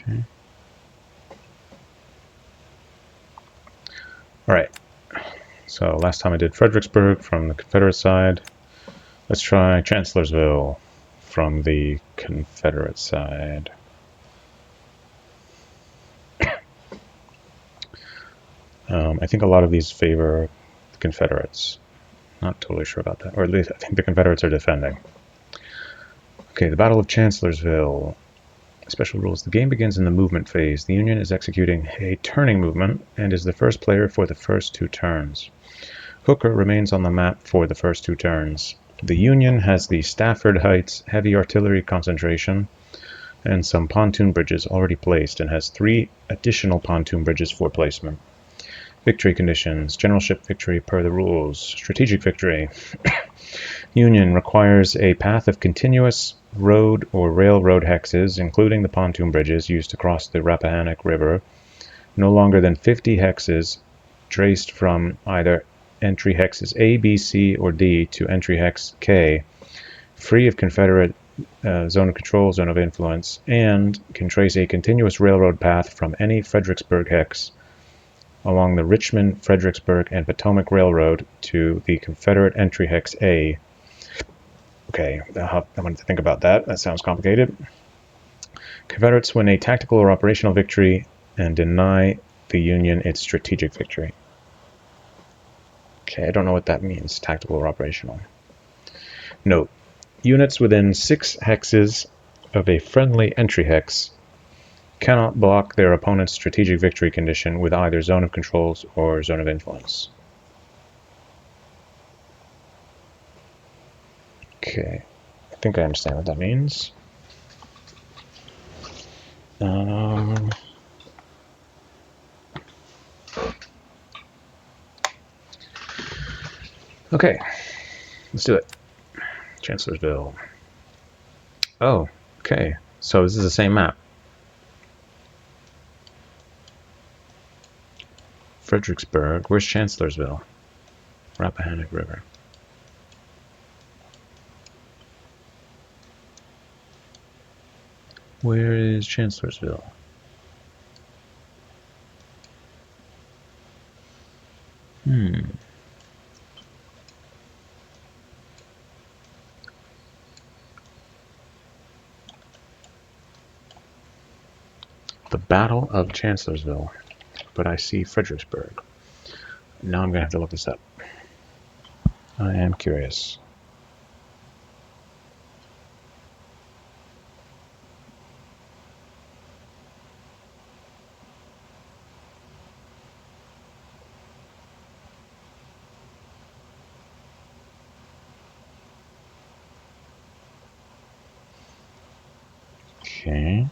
Okay. Alright. So last time I did Fredericksburg from the Confederate side. Let's try Chancellorsville from the Confederate side. I think a lot of these favor the Confederates. Not totally sure about that. Or at least I think the Confederates are defending. Okay, the Battle of Chancellorsville. Special rules. The game begins in the movement phase. The Union is executing a turning movement and is the first player for the first 2 turns. Hooker remains on the map for the first 2 turns. The Union has the Stafford Heights heavy artillery concentration and some pontoon bridges already placed and has 3 additional pontoon bridges for placement. Victory conditions. Generalship victory per the rules. Strategic victory. Union requires a path of continuous road or railroad hexes, including the pontoon bridges used to cross the Rappahannock River, no longer than 50 hexes traced from either entry hexes A, B, C, or D to entry hex K, free of Confederate zone of control, zone of influence, and can trace a continuous railroad path from any Fredericksburg hex along the Richmond, Fredericksburg, and Potomac Railroad to the Confederate entry hex A. Okay, I wanted to think about that. That sounds complicated. Confederates win a tactical or operational victory and deny the Union its strategic victory. Okay, I don't know what that means, tactical or operational. Note, units within 6 hexes of a friendly entry hex cannot block their opponent's strategic victory condition with either zone of controls or zone of influence. Okay, I think I understand what that means. Okay, let's do it. Chancellorsville. Oh, okay, so this is the same map. Fredericksburg. Where's Chancellorsville? Rappahannock River. Where is Chancellorsville? The Battle of Chancellorsville. But I see Fredericksburg. Now I'm going to have to look this up. I am curious. Okay.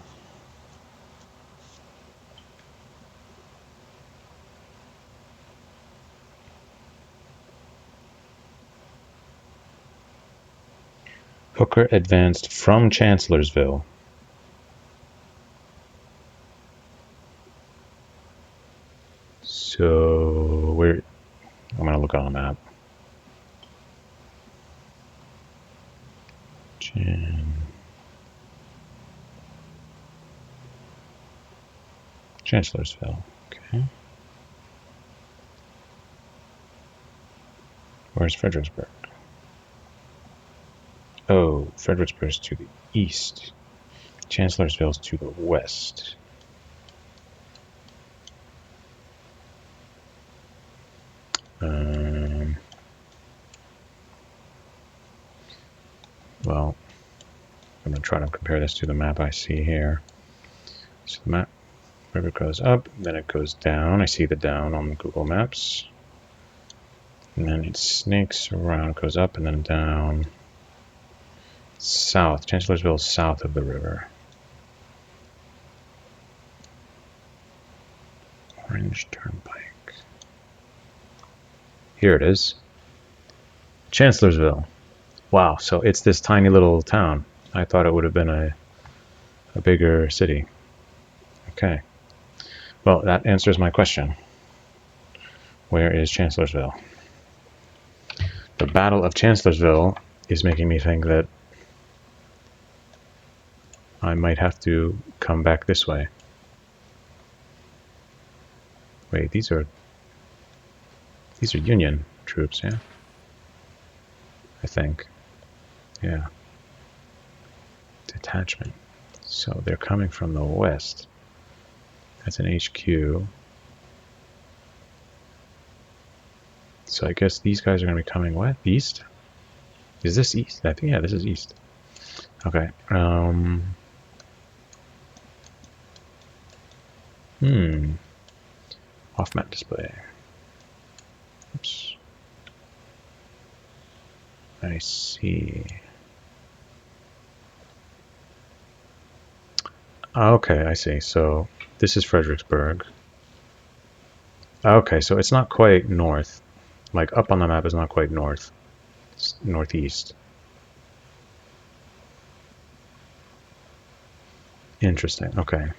Hooker advanced from Chancellorsville. So, where... I'm going to look on a map. Chancellorsville. Okay. Where's Fredericksburg? Oh, Fredericksburg's to the east. Chancellorsville's to the west. Well, I'm going to try to compare this to the map I see here. So the map, river goes up, then it goes down. I see the down on Google Maps. And then it snakes around, goes up and then down. South. Chancellorsville is south of the river. Orange Turnpike. Here it is. Chancellorsville. Wow, so it's this tiny little town. I thought it would have been a bigger city. Okay. Well, that answers my question. Where is Chancellorsville? The Battle of Chancellorsville is making me think that I might have to come back this way. Wait, these are Union troops, yeah? I think. Yeah. Detachment. So they're coming from the west. That's an HQ. So I guess these guys are going to be coming what? East? Is this east? I think, yeah, this is east. Okay. Off-map display. Oops. I see. Okay, I see. So this is Fredericksburg. Okay, so it's not quite north. Like up on the map is not quite north. It's northeast. Interesting. Okay.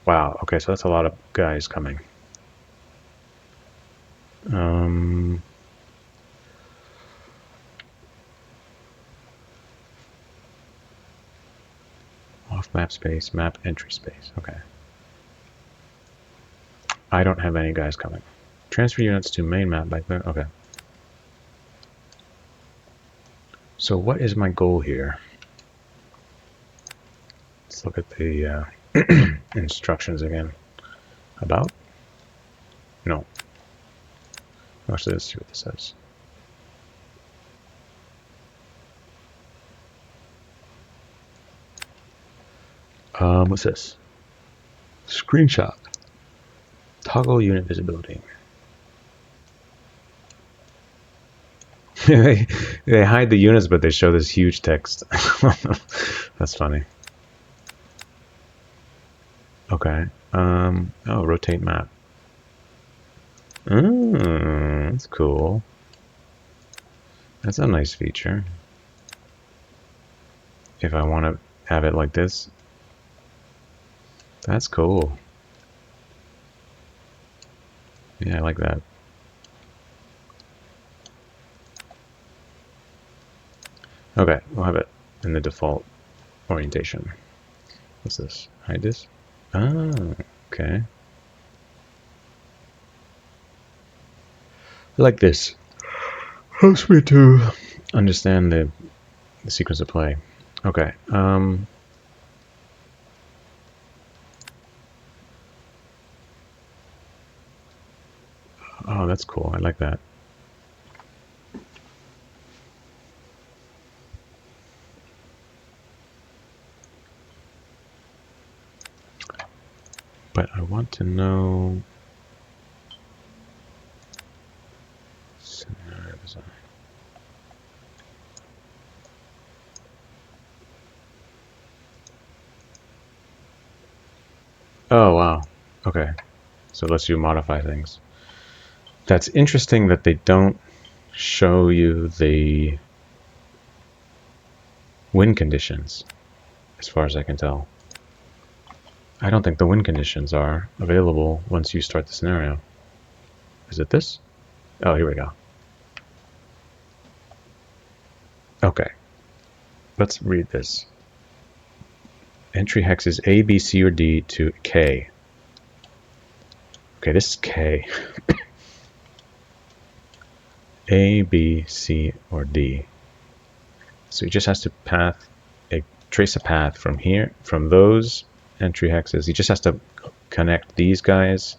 Wow. Okay, so that's a lot of guys coming. Off map space, map entry space. Okay. I don't have any guys coming. Transfer units to main map by clear. Okay. So what is my goal here? Let's look at the instructions again. About? No. Actually, let's see what this says. What's this? Screenshot. Toggle unit visibility. they hide the units, but they show this huge text. That's funny. Okay. Oh, rotate map. That's cool. That's a nice feature. If I want to have it like this. That's cool. Yeah, I like that. Okay, we'll have it in the default orientation. What's this? Hide this? Ah, okay. I like this. Helps me to understand the sequence of play. Okay. Oh, that's cool. I like that. But I want to know scenario design. Oh, wow. Okay. So it lets you modify things. That's interesting that they don't show you the wind conditions, as far as I can tell. I don't think the wind conditions are available once you start the scenario. Is it this? Oh, here we go. Okay. Let's read this. Entry hexes A, B, C, or D to K. Okay, this is K. A, B, C, or D. So he just has to trace a path from here, from those entry hexes. He just has to connect these guys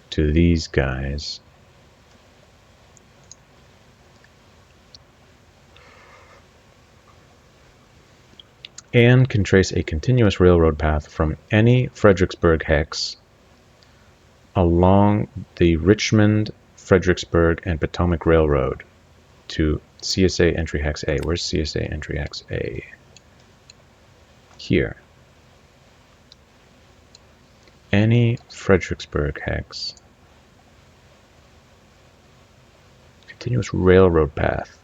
to these guys. And can trace a continuous railroad path from any Fredericksburg hex along the Richmond, Fredericksburg, and Potomac Railroad to CSA entry hex A. Where's CSA entry hex A? Here. Any Fredericksburg hex. Continuous railroad path.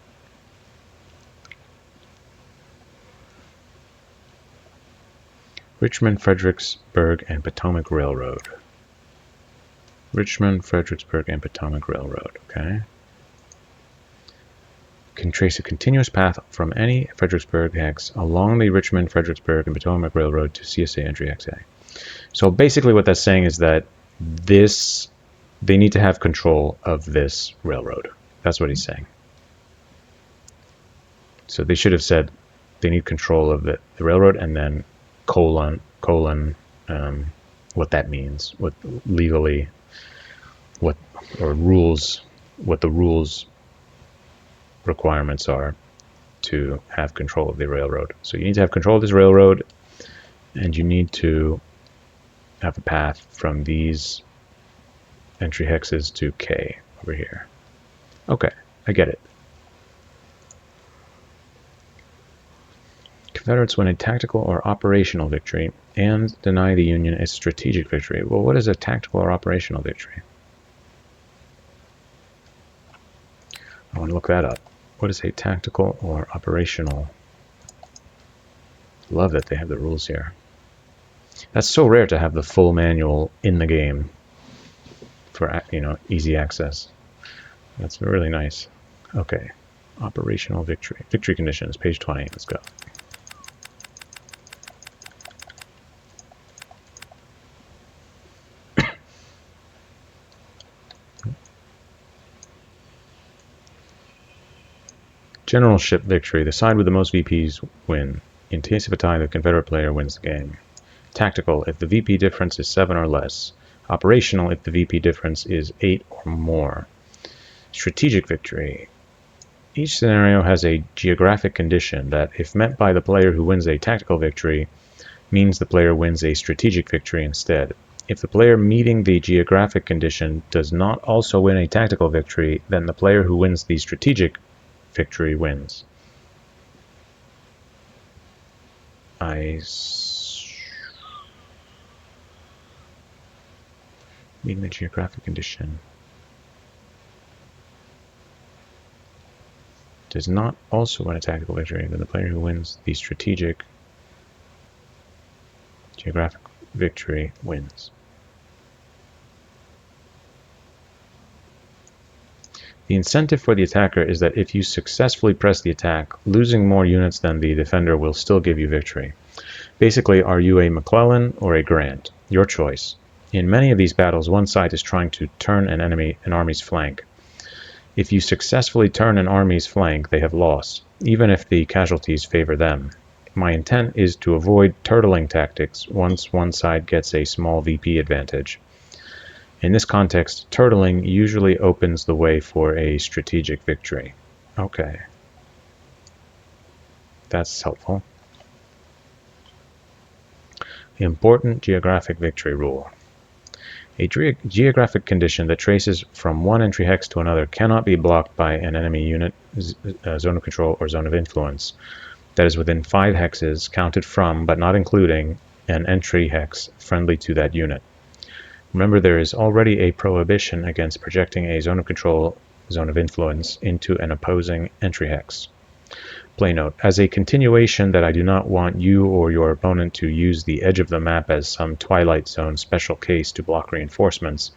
Richmond, Fredericksburg, and Potomac Railroad. Richmond, Fredericksburg, and Potomac Railroad. Okay. can trace a continuous path from any Fredericksburg hex along the Richmond, Fredericksburg, and Potomac Railroad to CSA entry XA. So basically what that's saying is that they need to have control of this railroad. That's what he's saying. So they should have said they need control of the railroad, and then colon, what that means, what legally, what the rules requirements are to have control of the railroad. So you need to have control of this railroad, and you need to have a path from these entry hexes to K over here. Okay, I get it. Confederates win a tactical or operational victory and deny the Union a strategic victory. Well, what is a tactical or operational victory? I want to look that up. What is a tactical or operational? Love that they have the rules here. That's so rare to have the full manual in the game for, easy access. That's really nice. Okay, operational victory. Victory conditions, page 20. Let's go. Generalship victory. The side with the most VPs win. In case of a tie, the Confederate player wins the game. Tactical, if the VP difference is 7 or less. Operational, if the VP difference is 8 or more. Strategic victory. Each scenario has a geographic condition that, if met by the player who wins a tactical victory, means the player wins a strategic victory instead. If the player meeting the geographic condition does not also win a tactical victory, then the player who wins the strategic victory wins. Meeting the geographic condition does not also win a tactical victory, then the player who wins the strategic geographic victory wins. The incentive for the attacker is that if you successfully press the attack, losing more units than the defender will still give you victory. Basically, are you a McClellan or a Grant? Your choice. In many of these battles, one side is trying to turn an army's flank. If you successfully turn an army's flank, they have lost, even if the casualties favor them. My intent is to avoid turtling tactics once one side gets a small VP advantage. In this context, turtling usually opens the way for a strategic victory. Okay. That's helpful. Important geographic victory rule. A geographic condition that traces from one entry hex to another cannot be blocked by an enemy unit, zone of control, or zone of influence that is within 5 hexes counted from, but not including, an entry hex friendly to that unit. Remember, there is already a prohibition against projecting a zone of control, zone of influence into an opposing entry hex. Play note, as a continuation that I do not want you or your opponent to use the edge of the map as some Twilight Zone special case to block reinforcements,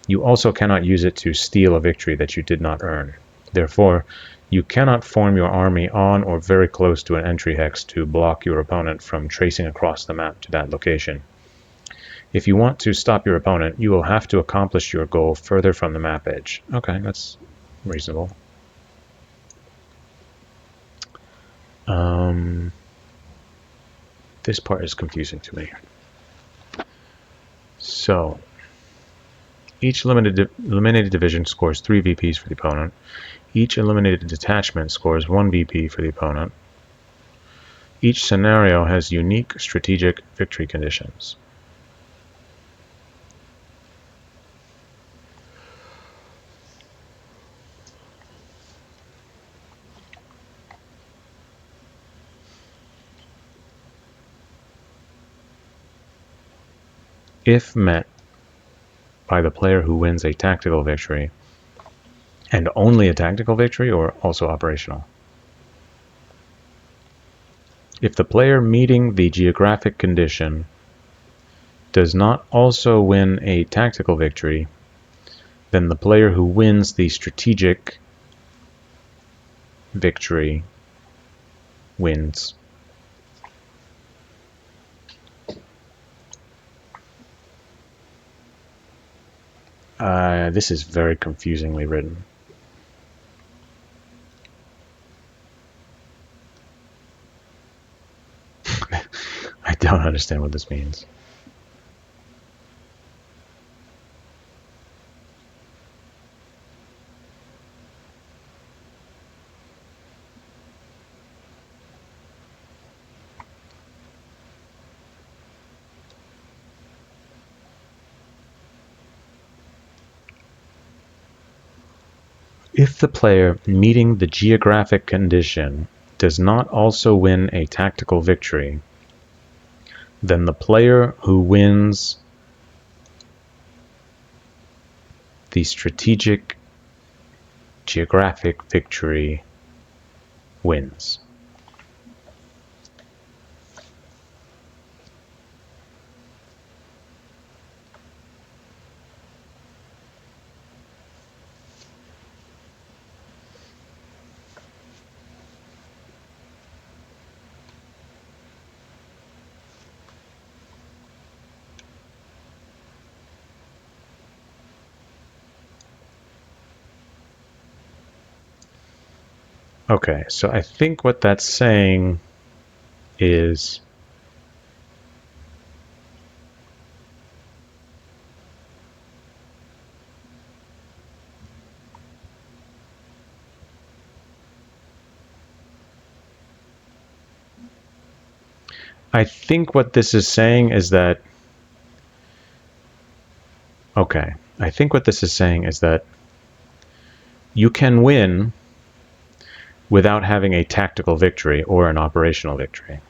you also cannot use it to steal a victory that you did not earn. Therefore, you cannot form your army on or very close to an entry hex to block your opponent from tracing across the map to that location. If you want to stop your opponent, you will have to accomplish your goal further from the map edge. Okay, that's reasonable. This part is confusing to me. So, each eliminated division scores 3 VPs for the opponent. Each eliminated detachment scores 1 VP for the opponent. Each scenario has unique strategic victory conditions. If met by the player who wins a tactical victory, and only a tactical victory, or also operational. If the player meeting the geographic condition does not also win a tactical victory, then the player who wins the strategic victory wins. This is very confusingly written. I don't understand what this means. If the player meeting the geographic condition does not also win a tactical victory, then the player who wins the strategic geographic victory wins. Okay, so I think what that's saying is I think what this is saying is that okay, I think what this is saying is that you can win without having a tactical victory or an operational victory.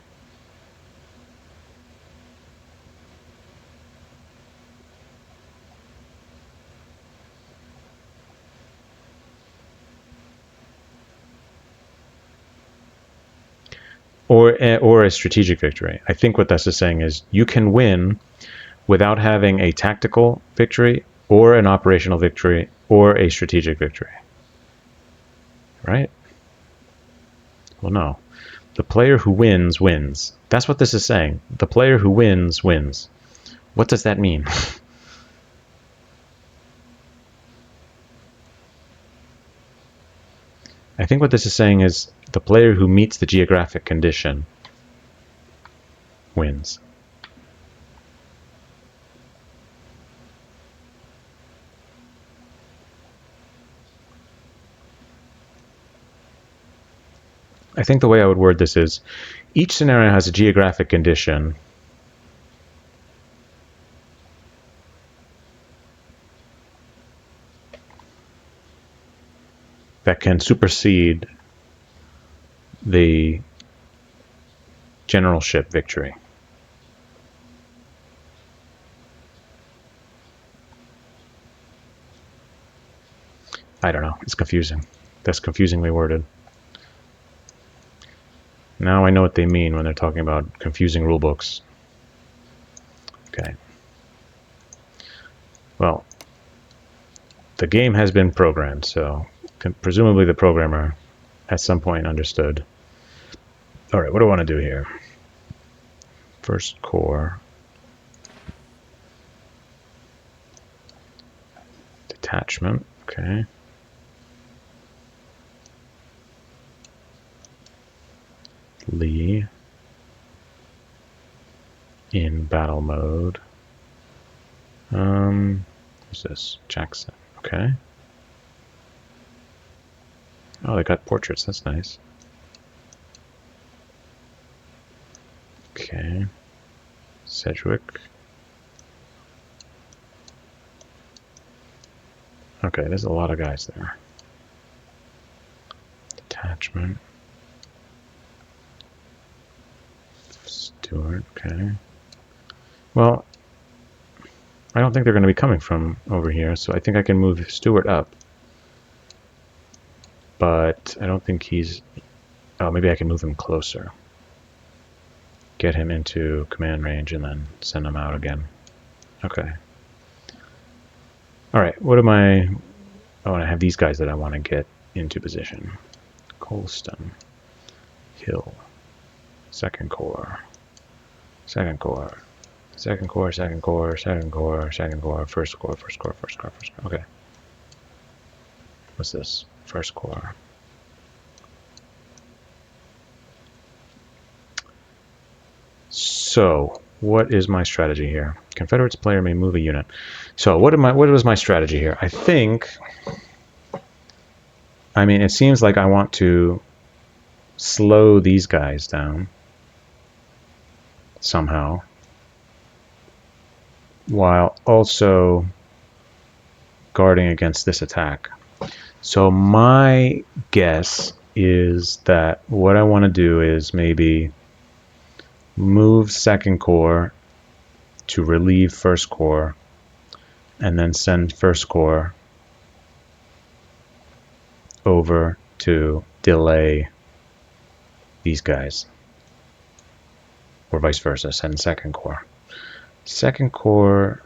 Or a strategic victory. I think what this is saying is you can win without having a tactical victory or an operational victory or a strategic victory. Right? Well, no. The player who wins, wins. That's what this is saying. The player who wins, wins. What does that mean? I think what this is saying is the player who meets the geographic condition wins. I think the way I would word this is each scenario has a geographic condition that can supersede the generalship victory. I don't know. It's confusing. That's confusingly worded. Now I know what they mean when they're talking about confusing rule books. Okay. Well, the game has been programmed, so presumably the programmer at some point understood. All right, what do I want to do here? First core. Detachment, okay. Lee in battle mode. Who's this? Jackson, okay. Oh, they got portraits, that's nice. Okay. Sedgwick. Okay, there's a lot of guys there. Detachment. Stewart, okay. Well, I don't think they're going to be coming from over here, so I think I can move Stewart up. But I don't think he's... Oh, maybe I can move him closer. Get him into command range and then send him out again. Okay. Alright, what am I... Oh, and I have these guys that I want to get into position. Colston, Hill, Second Corps, Second Corps, Second Corps, Second Corps, Second Corps, Second Corps, First Corps, First Corps, First Corps, First Corps. Okay. What's this? First Corps. So, what is my strategy here? Confederates player may move a unit. So, what was my strategy here? I mean, it seems like I want to slow these guys down somehow, while also guarding against this attack. So my guess is that what I want to do is maybe move Second Corps to relieve First Corps, and then send First Corps over to delay these guys, or vice versa, send Second Corps. Second Corps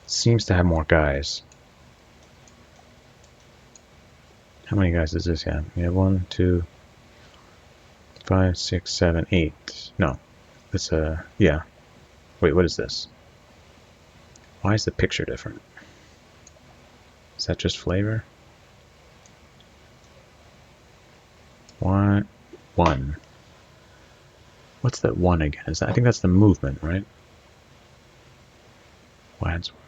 seems to have more guys. How many guys does this have? We have 1, 2, 5, 6, 7, 8. No, that's yeah. Wait, what is this? Why is the picture different? Is that just flavor? One. What's that one again? Is that, I think that's the movement, right? Wadsworth.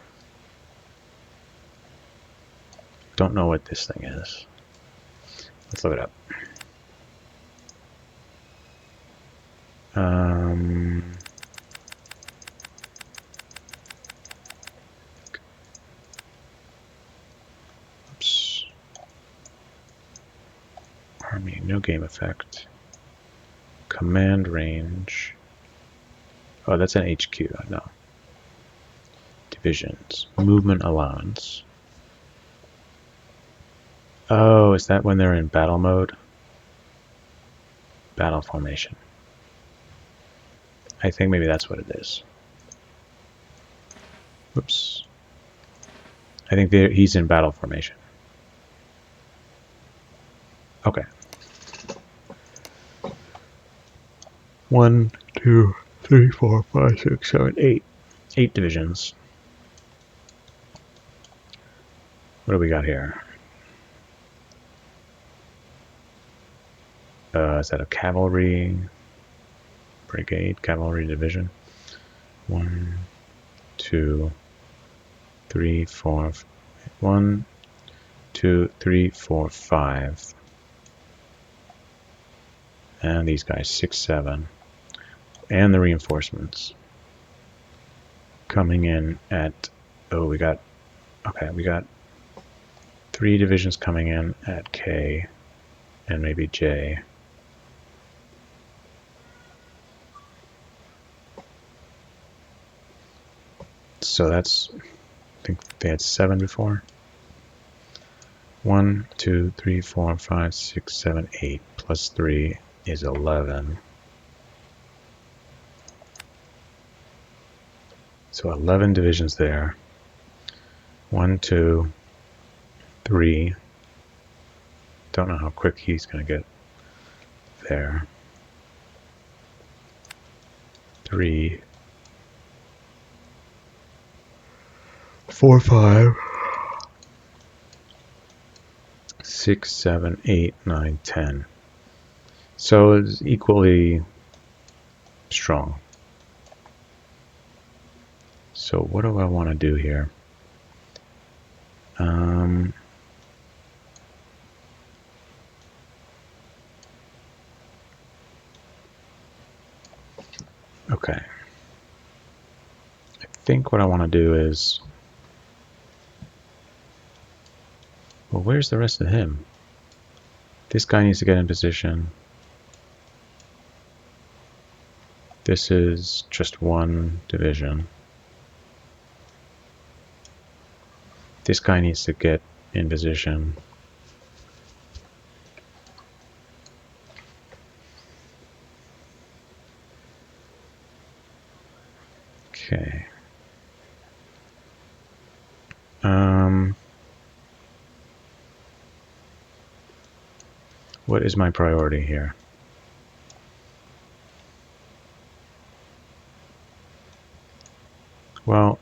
Don't know what this thing is. Let's look it up. Oops. Army, no game effect. Command range. Oh, that's an HQ. No. Divisions. Movement allowance. Oh, is that when they're in battle mode? Battle formation. I think maybe that's what it is. Oops. I think he's in battle formation. Okay. 1, 2, 3, 4, 5, 6, 7, 8. 8 divisions. What do we got here? Is that a cavalry brigade, cavalry division? 1, 2, 3, 4. 1, 2, 3, 4, 5. And these guys, 6, 7. And the reinforcements coming in at, oh, we got 3 divisions coming in at K and maybe J. So that's, I think they had 7 before. 1, 2, 3, 4, 5, 6, 7, 8 plus 3 is 11. So 11 divisions there. 1, 2, 3. Don't know how quick he's going to get there. 3, 4, 5, 6, 7, 8, 9, 10. So it's equally strong. So what do I want to do here? Okay. I think what I want to do is, well, where's the rest of him? This guy needs to get in position. This is just 1 division. This guy needs to get in position. Okay. What is my priority here? Well,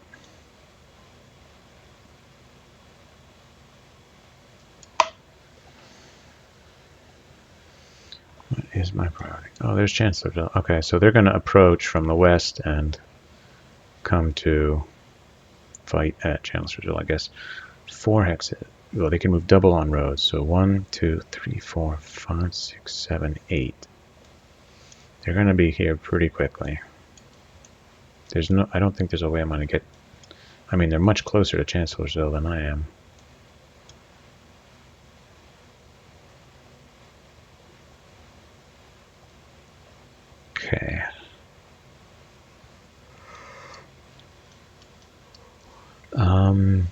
what is my priority? Oh, there's Chancellorsville. Okay, so they're going to approach from the west and come to fight at Chancellorsville, I guess. 4 hexes. Well, they can move double on roads. So 1, 2, 3, 4, 5, 6, 7, 8. They're going to be here pretty quickly. There's no. I don't think there's a way I'm going to get. I mean, they're much closer to Chancellorsville than I am. Okay. Um.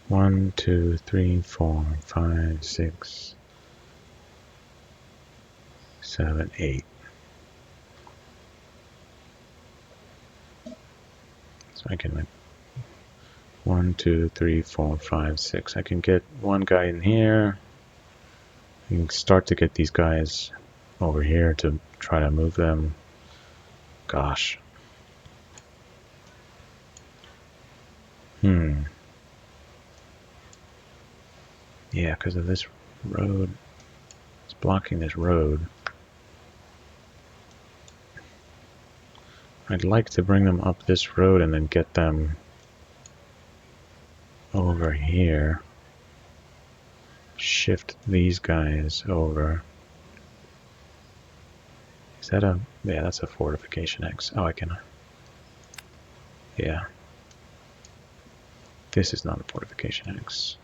One, 2, 3, 4, 5, 6, 7, 8. So I can, like, 1, 2, 3, 4, 5, 6. I can get one guy in here. I can start to get these guys over here to try to move them. Gosh. Yeah, because of this road. It's blocking this road. I'd like to bring them up this road and then get them over here. Shift these guys over. Is that a... yeah, that's a fortification X. Oh, I can... yeah. This is not a fortification X.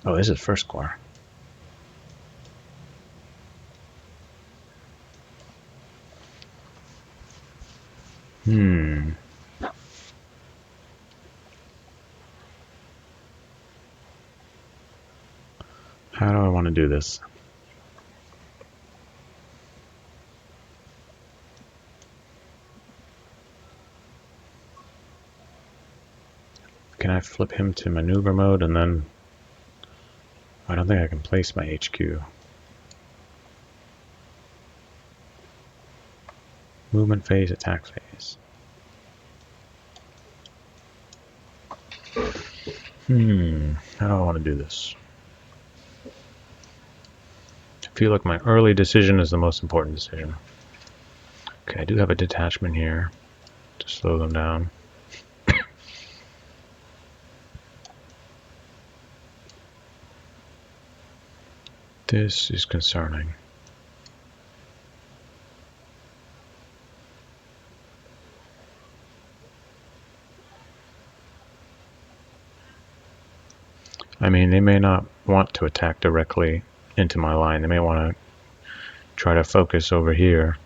Oh, this is first corps. How do I want to do this? Can I flip him to maneuver mode and then... I don't think I can place my HQ. Movement phase, attack phase. How do I want to do this? I feel like my early decision is the most important decision. Okay, I do have a detachment here to slow them down. This is concerning. I mean, they may not want to attack directly into my line. They may want to try to focus over here.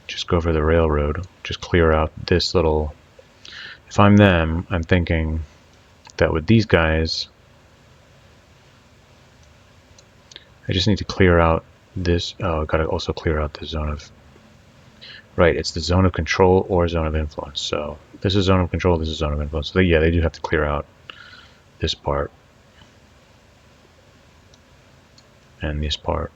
Just go for the railroad. Just clear out this little... If I'm them, I'm thinking that with these guys, I just need to clear out this... oh, I've got to also clear out the zone of... right, it's the zone of control or zone of influence. So this is zone of control, this is zone of influence. So yeah, they do have to clear out this part. And this part.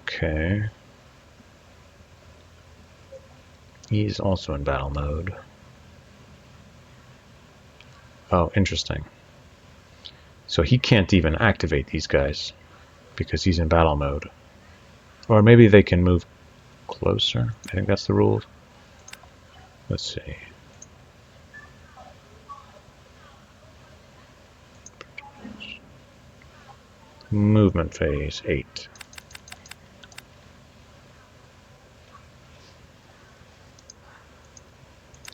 Okay. He's also in battle mode. Oh, interesting. So he can't even activate these guys because he's in battle mode. Or maybe they can move closer. I think that's the rule. Let's see. Movement phase 8.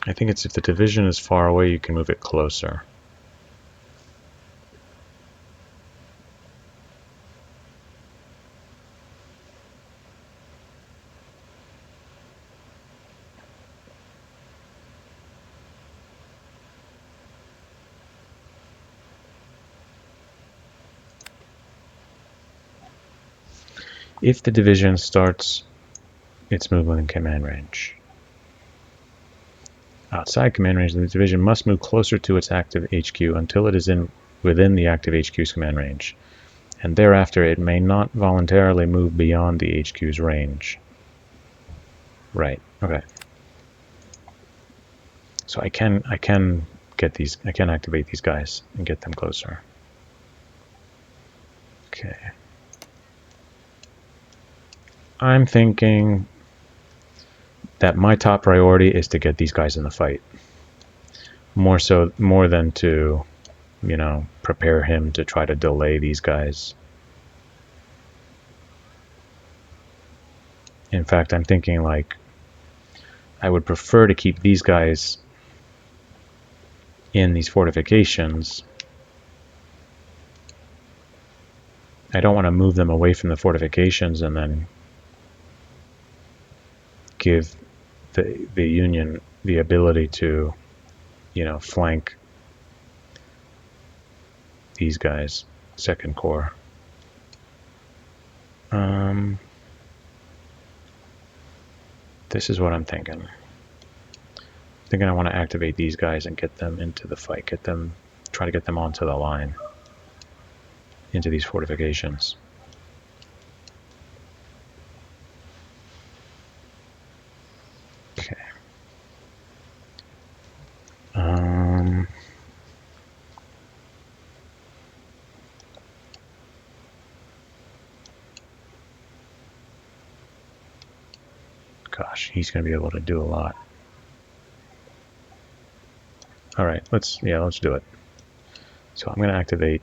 I think it's if the division is far away, you can move it closer. If the division starts its movement in command range. Outside command range, the division must move closer to its active HQ until it is within the active HQ's command range, and thereafter it may not voluntarily move beyond the HQ's range. Right. Okay. So I can get these. I can activate these guys and get them closer. Okay. I'm thinking that my top priority is to get these guys in the fight. More than to, you know, prepare him to try to delay these guys. In fact, I'm thinking like I would prefer to keep these guys in these fortifications. I don't want to move them away from the fortifications and then give the Union the ability to, you know, flank these guys, Second Corps. This is what I'm thinking. Thinking I want to activate these guys and get them into the fight, try to get them onto the line, into these fortifications. Okay. Gosh, he's going to be able to do a lot. All right, let's do it. So I'm going to activate,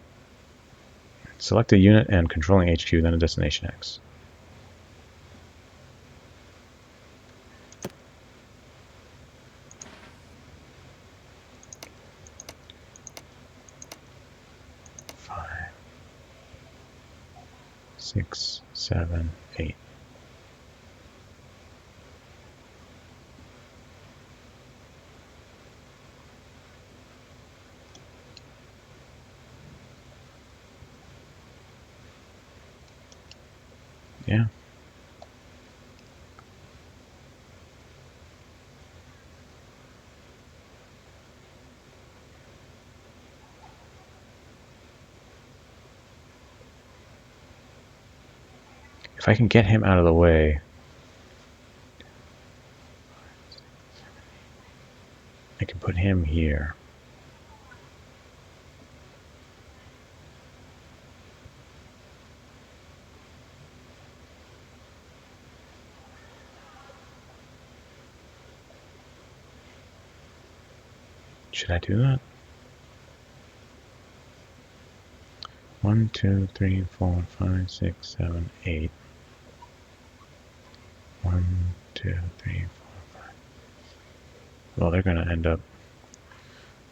select a unit and controlling HQ, then a destination X. Five, 6, 7, 8. Yeah. If I can get him out of the way, I can put him here. Should I do that? 1, 2, 3, 4, 5, 6, 7, 8. 1, 2, 3, 4, 5. Well, they're going to end up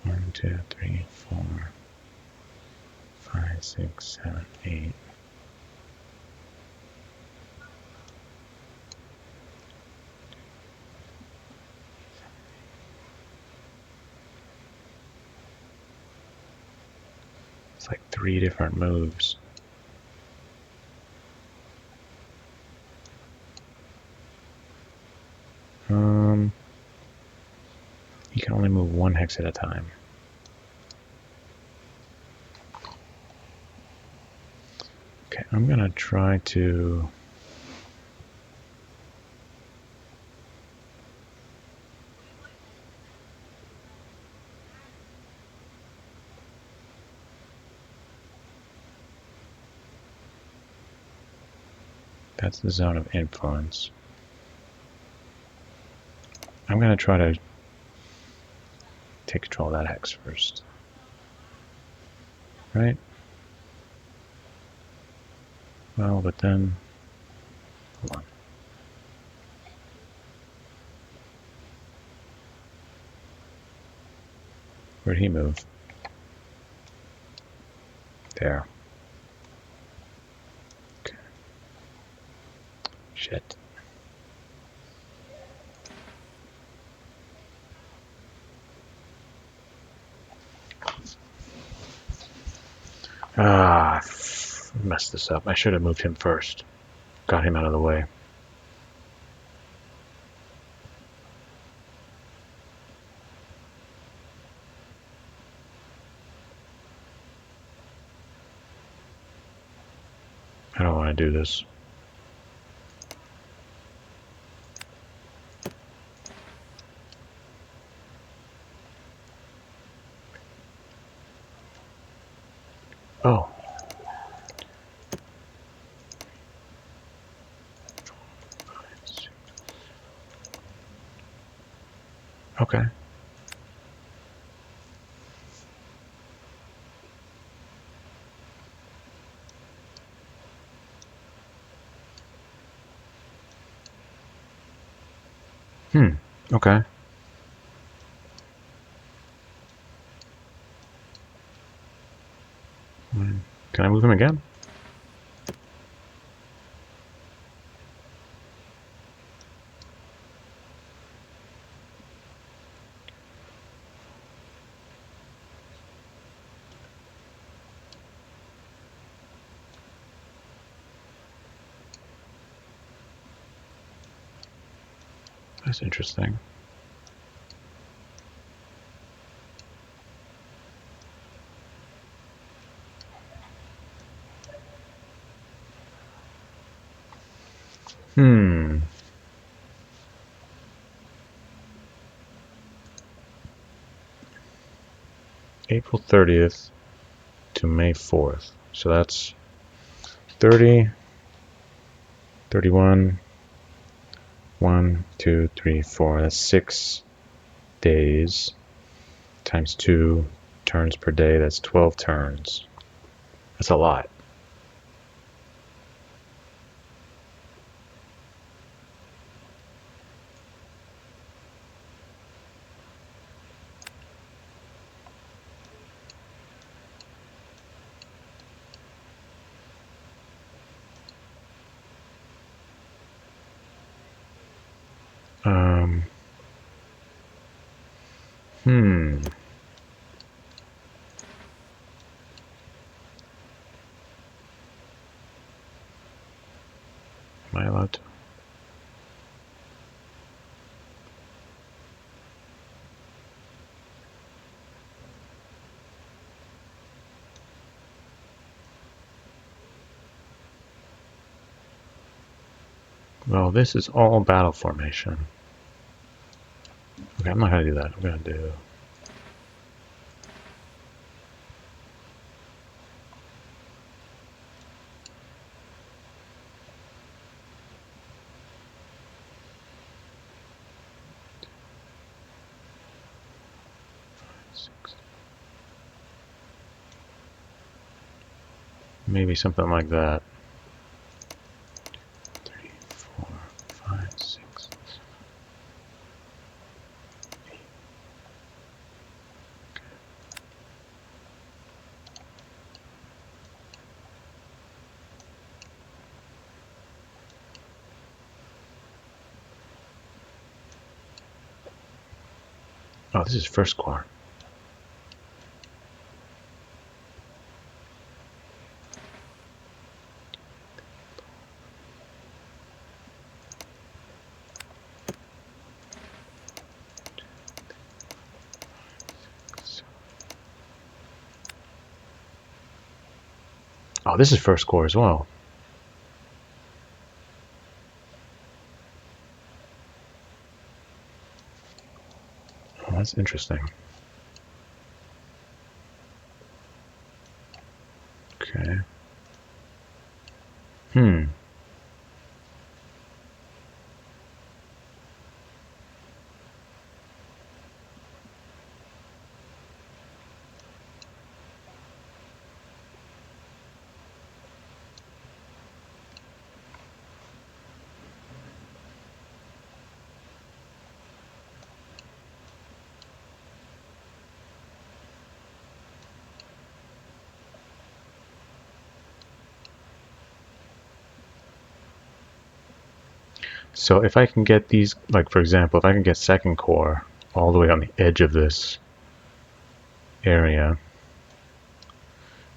1, 2, 3, 4, 5, 6, 7, 8. It's like 3 different moves. You can only move 1 hex at a time. Okay, I'm gonna try to that's the zone of influence. I'm gonna try to take control of that hex first. Right? Well, but then hold on. Where'd he move? There. Okay. Shit. Ah, messed this up. I should have moved him first. Got him out of the way. I don't want to do this. Oh. Okay. Okay. Can I move him again? That's interesting. April 30th to May 4th. So that's 30, 31, 1, 2, 3, 4. That's 6 days times 2 turns per day. That's 12 turns. That's a lot. Am I allowed to? Well, this is all battle formation. Okay, I'm not going to do that. I'm going to do... maybe something like that. 3, 4, 5, 6. Oh, this is first corps. Oh, this is first corps as well. Oh, that's interesting. Okay. So if I can get these, like for example, if I can get second corps all the way on the edge of this area,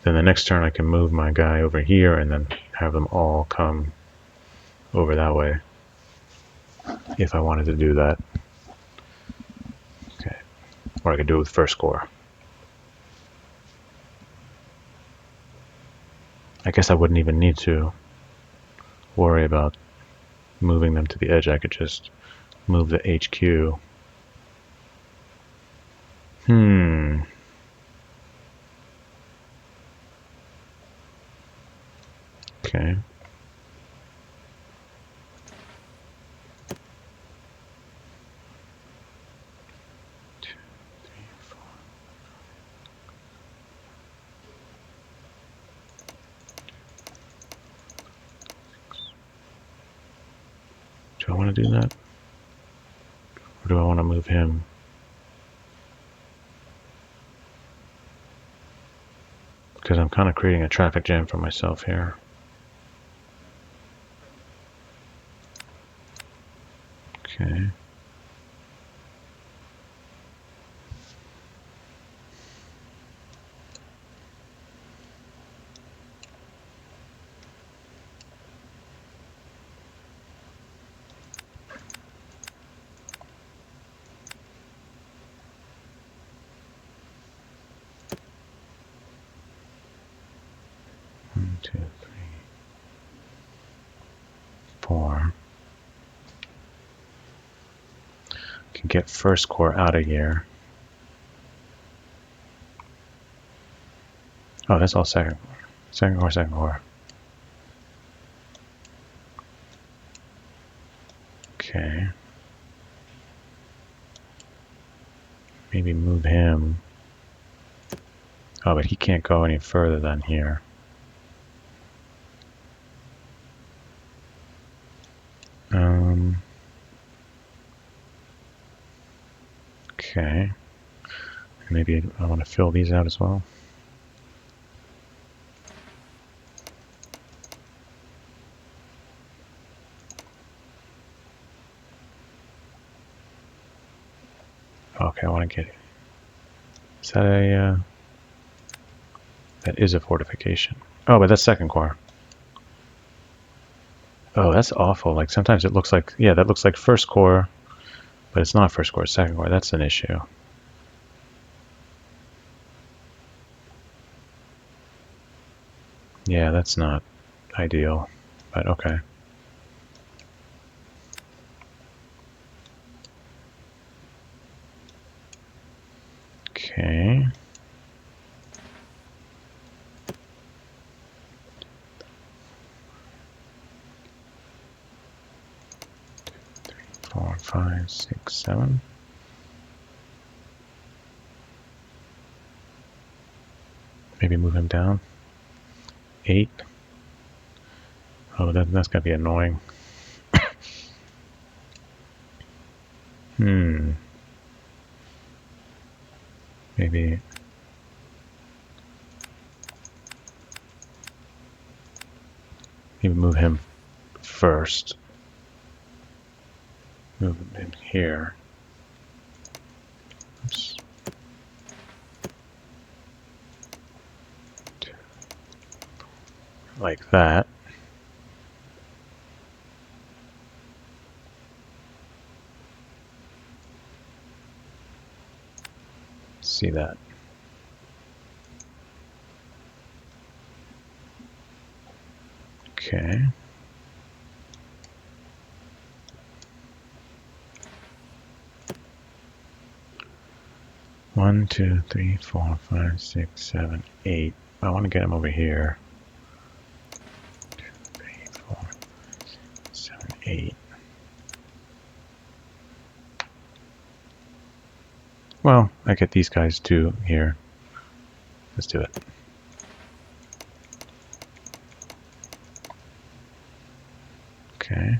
then the next turn I can move my guy over here and then have them all come over that way if I wanted to do that. Okay, or I could do it with First Corps. I guess I wouldn't even need to worry about moving them to the edge. I could just move the HQ. Okay. Do I want to do that? Or do I want to move him? Because I'm kind of creating a traffic jam for myself here. Okay. One, two, three, four. Can get First Corps out of here. Oh, that's all Second Corps. Second Corps, Second Corps. Okay. Maybe move him. Oh, but he can't go any further than here. Okay. Maybe I want to fill these out as well. Okay, I want to get it. Is that a... that is a fortification. Oh, but that's Second Corps. Oh, that's awful. Like, sometimes it looks like... Yeah, that looks like First Corps, but it's not First Corps, it's Second Corps. That's an issue. Yeah, that's not ideal, but okay. Okay. Four, five, six, seven. Maybe move him down. 8. Oh, that's gonna be annoying. Maybe... maybe move him first. Move him in here. Oops. Like that. See that. Okay. One, two, three, four, five, six, seven, 8. I want to get him over here. 2, 3, 4, 7, 8. Well, I get these guys too here. Let's do it. Okay.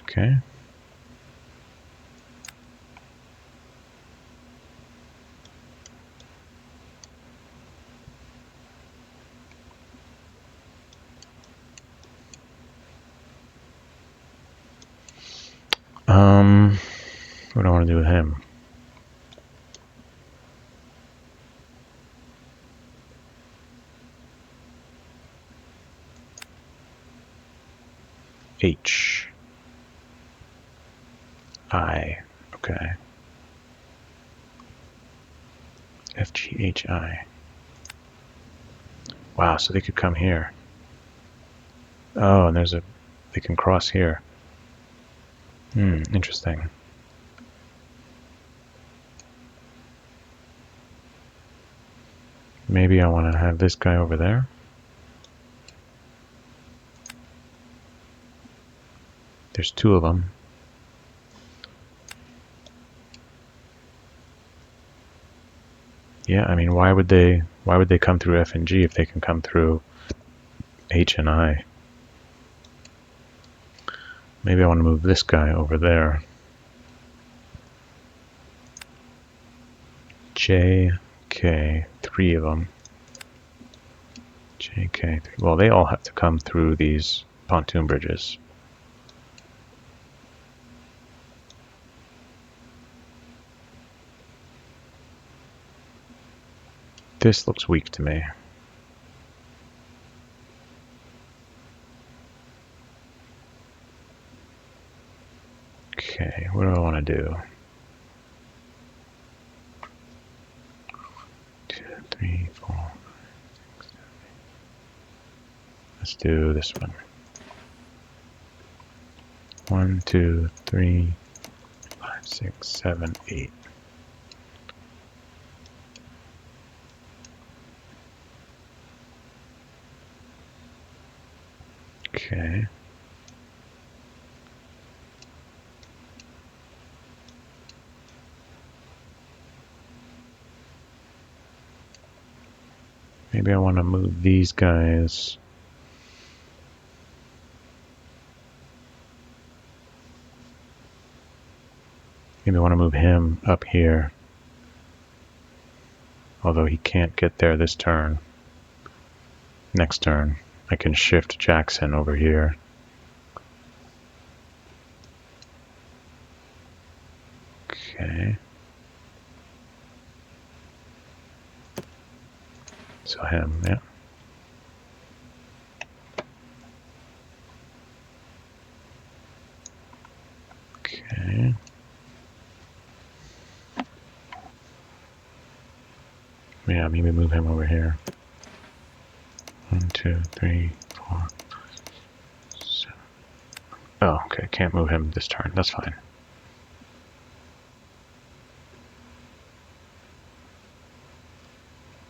Okay. What do I want to do with him? H. I. Okay. F, G, H, I. Wow, so they could come here. Oh, and they can cross here. Interesting. Maybe I want to have this guy over there. There's two of them. Yeah, I mean, why would they come through F and G if they can come through H and I? Maybe I want to move this guy over there. J, K, three of them. J, K, three. Well, they all have to come through these pontoon bridges. This looks weak to me. Okay, what do I want to do? 2, 3, 4, 5, 6, 7, 8. Let's do this one. 1, 2, 3, 5, 6, 7, 8. Okay. Maybe I want to move these guys. Maybe I want to move him up here. Although he can't get there this turn. Next turn, I can shift Jackson over here. Okay. So him, yeah. Okay. Yeah, maybe move him over here. 1, 2, 3, 4, 5, 7. Oh, okay. Can't move him this turn. That's fine.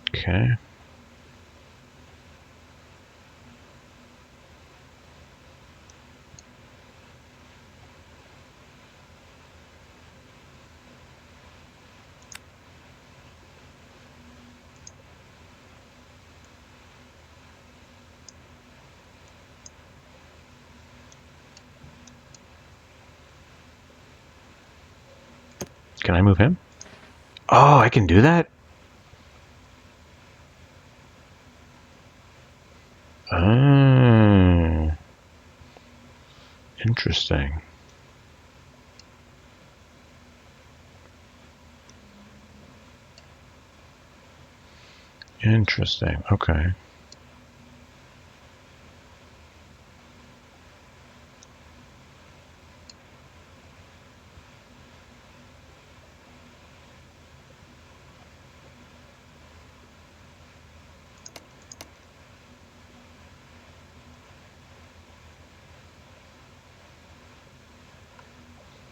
Okay. Can I move him? Oh, I can do that? Oh. Interesting. Interesting. Okay.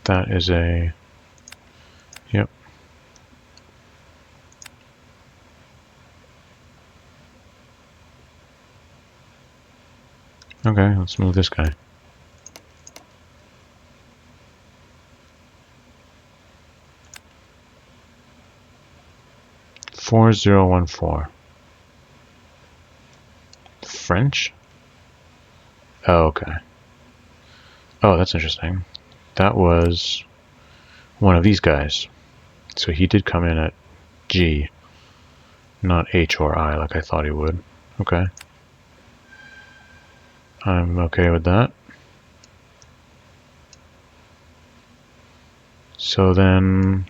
That is a... Yep. Okay, let's move this guy. $4014. French? Oh, okay. Oh, that's interesting. That was one of these guys. So he did come in at G, not H or I like I thought he would. Okay. I'm okay with that. So then,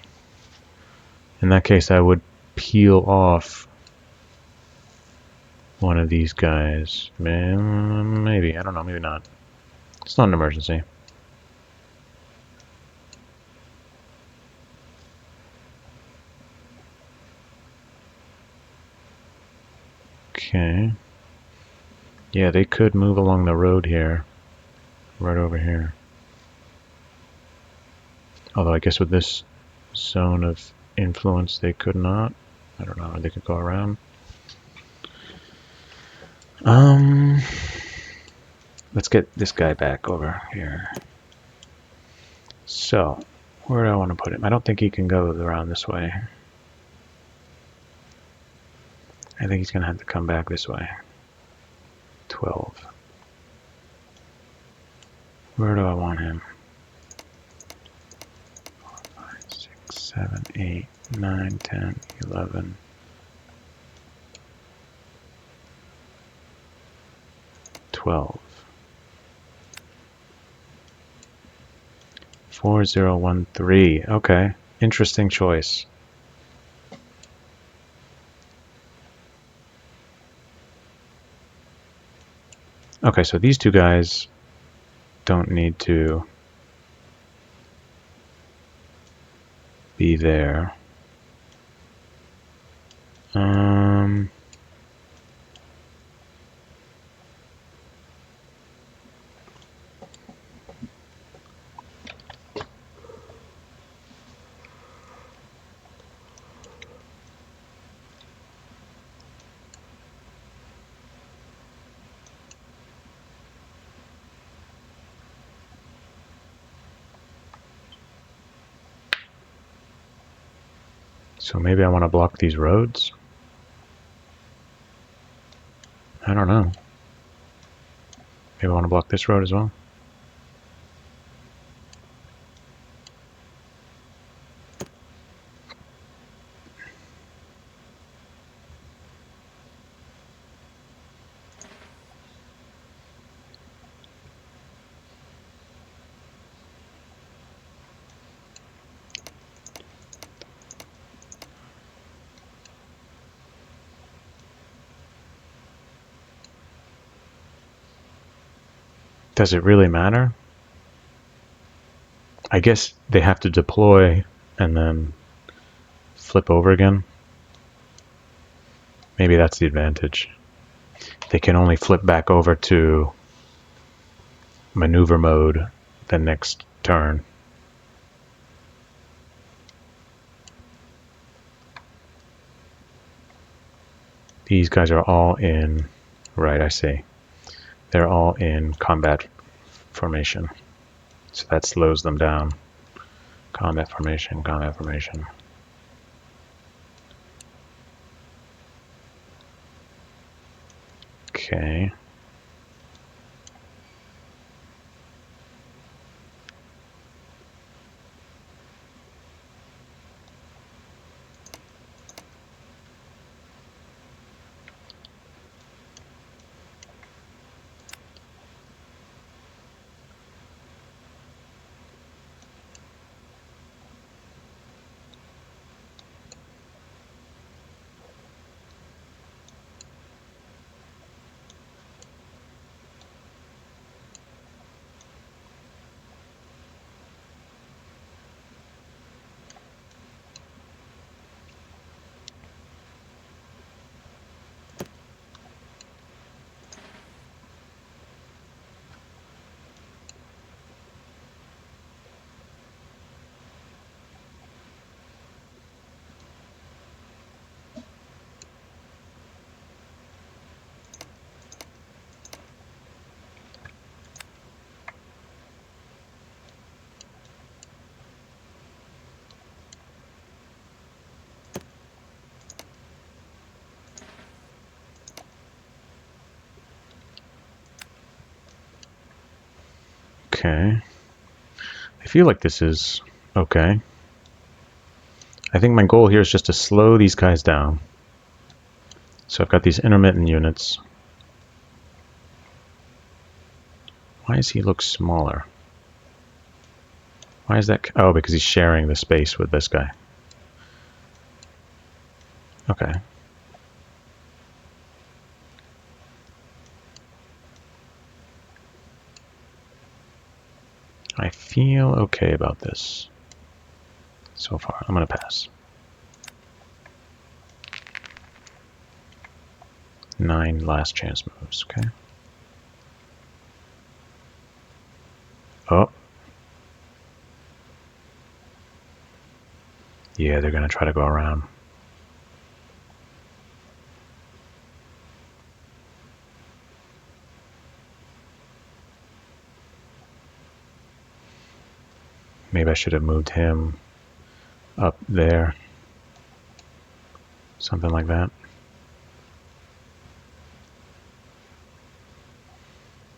in that case, I would peel off one of these guys. Maybe, I don't know, maybe not. It's not an emergency. Okay. Yeah, they could move along the road here. Right over here. Although I guess with this zone of influence they could not. I don't know, they could go around. Let's get this guy back over here. So, where do I want to put him? I don't think he can go around this way. I think he's going to have to come back this way. 12. Where do I want him? 4, 5, 6, 7, 8, 9, 10, 11. 12. 4013. Okay. Interesting choice. Okay, so these two guys don't need to be there. So maybe I want to block these roads? I don't know. Maybe I want to block this road as well? Does it really matter? I guess they have to deploy and then flip over again. Maybe that's the advantage. They can only flip back over to maneuver mode the next turn. These guys are all in, right, I see. They're all in combat formation. So that slows them down. Combat formation, combat formation. Okay. Okay. I feel like this is okay. I think my goal here is just to slow these guys down. So I've got these intermittent units. Why does he look smaller? Why is that? Oh, because he's sharing the space with this guy. Okay. I feel okay about this so far. I'm going to pass. 9 last chance moves, okay? Oh. Yeah, they're going to try to go around. Maybe I should have moved him up there. Something like that.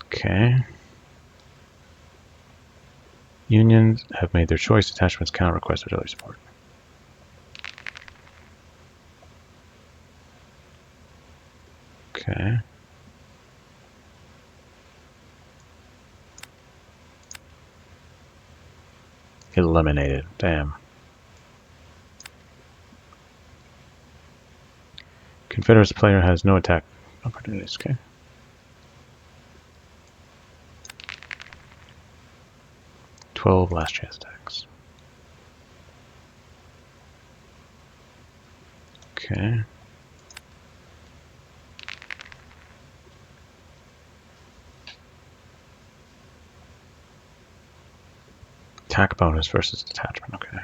Okay. Unions have made their choice. Detachments cannot request artillery support. Okay. Eliminated. Damn. Confederates player has no attack opportunities. Okay. "12 last chance attacks. Okay. Attack bonus versus detachment. Okay.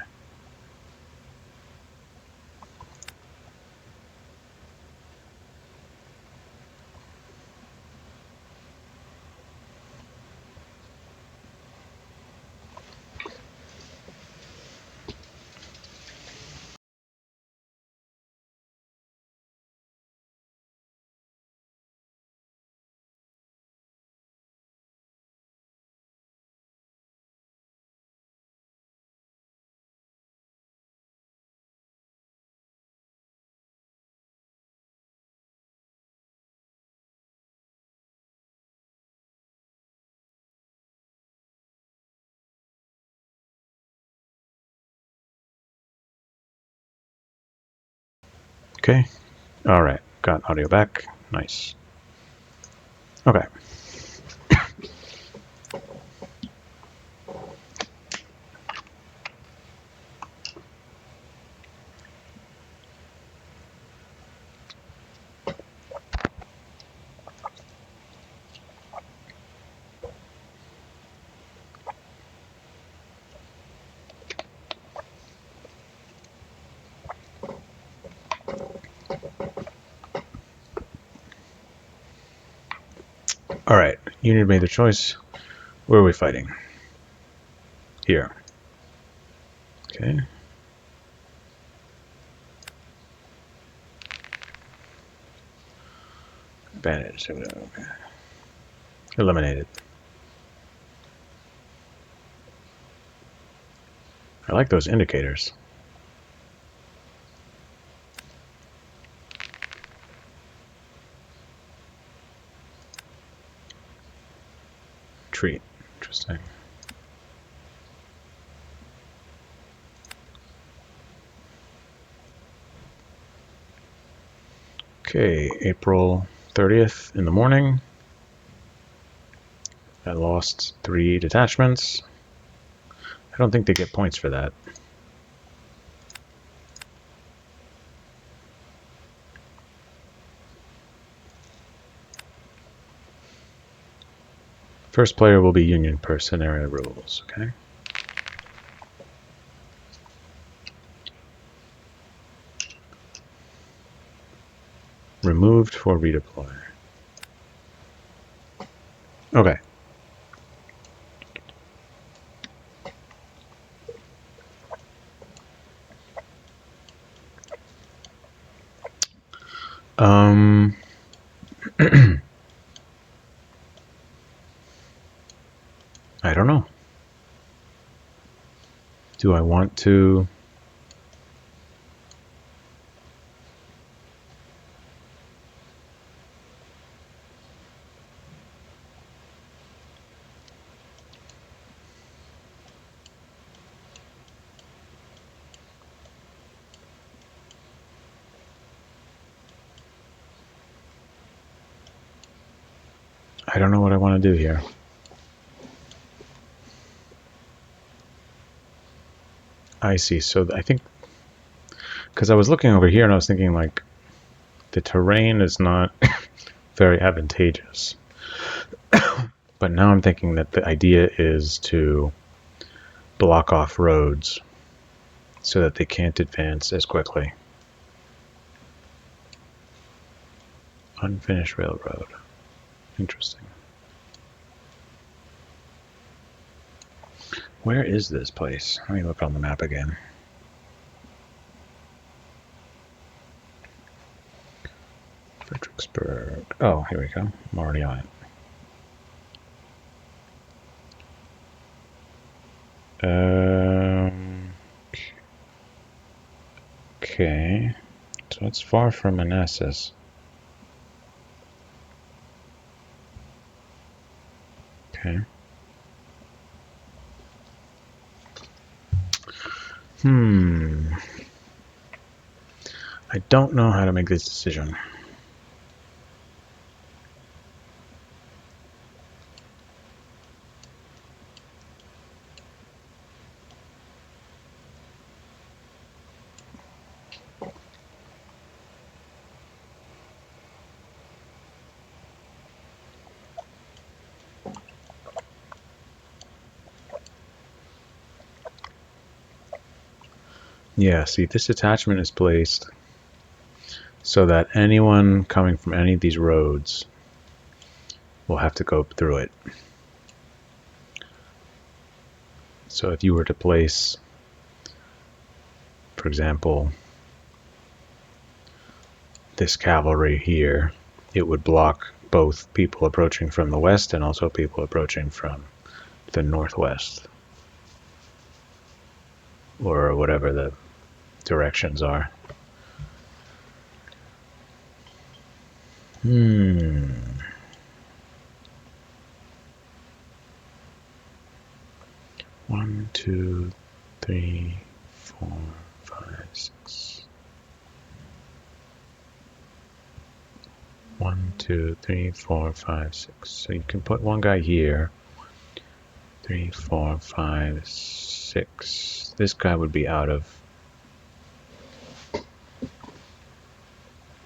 Okay. All right. Got audio back. Nice. Okay. All right. Union made their choice. Where are we fighting? Here. Okay. Advantage. Okay. Eliminated. I like those indicators. Treat. Interesting. Okay, April 30th in the morning. I lost 3 detachments. I don't think they get points for that. First player will be Union per scenario rules, okay? Removed for redeploy. Okay. I don't know. Do I want to... I don't know what I want to do here. I see. So I think, because I was looking over here and I was thinking, like, the terrain is not very advantageous. But now I'm thinking that the idea is to block off roads so that they can't advance as quickly. Unfinished railroad. Interesting. Where is this place? Let me look on the map again. Fredericksburg. Oh, here we go. I'm already on it. Okay. So it's far from Manassas. Okay. I don't know how to make this decision. Yeah, see, this detachment is placed so that anyone coming from any of these roads will have to go through it. So if you were to place, for example, this cavalry here, it would block both people approaching from the west and also people approaching from the northwest, or whatever the directions are. 1, 2, 3, 4, 5, 6. 1, 2, 3, 4, 5, 6. So you can put one guy here. 3, 4, 5, 6. This guy would be out of...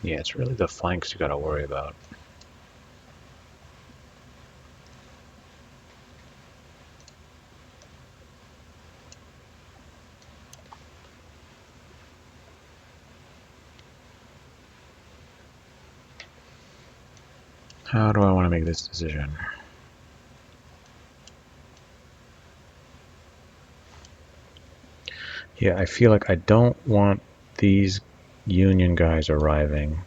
Yeah, it's really the flanks you gotta worry about. How do I want to make this decision? Yeah, I feel like I don't want these Union guys arriving.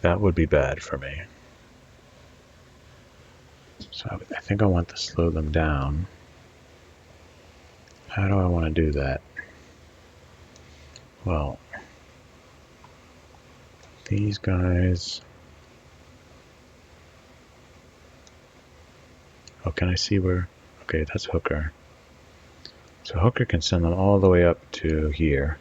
That would be bad for me. So I think I want to slow them down. How do I want to do that? Well, these guys... Oh, can I see where... Okay, that's Hooker. So Hooker can send them all the way up to here.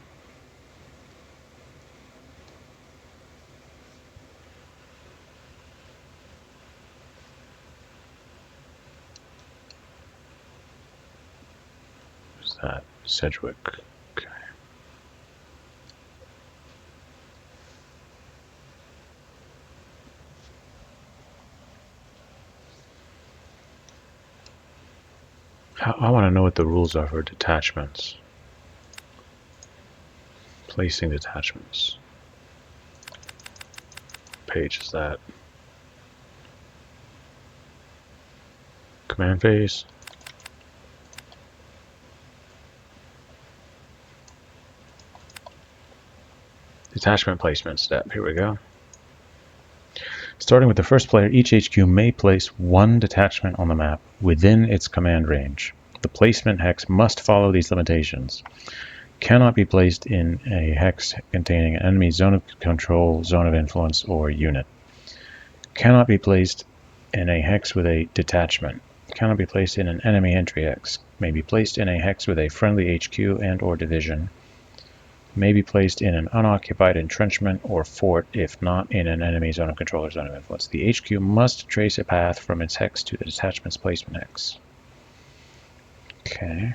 Who's that? Sedgwick. Okay. I want to know what the rules are for detachments. Placing detachments. What page is that? Command phase. Detachment placement step. Here we go. Starting with the first player, each HQ may place one detachment on the map within its command range. The placement hex must follow these limitations. Cannot be placed in a hex containing an enemy zone of control, zone of influence, or unit. Cannot be placed in a hex with a detachment. Cannot be placed in an enemy entry hex. May be placed in a hex with a friendly HQ and or division. May be placed in an unoccupied entrenchment or fort if not in an enemy zone of control or zone of influence. The HQ must trace a path from its hex to the detachment's placement hex. Okay.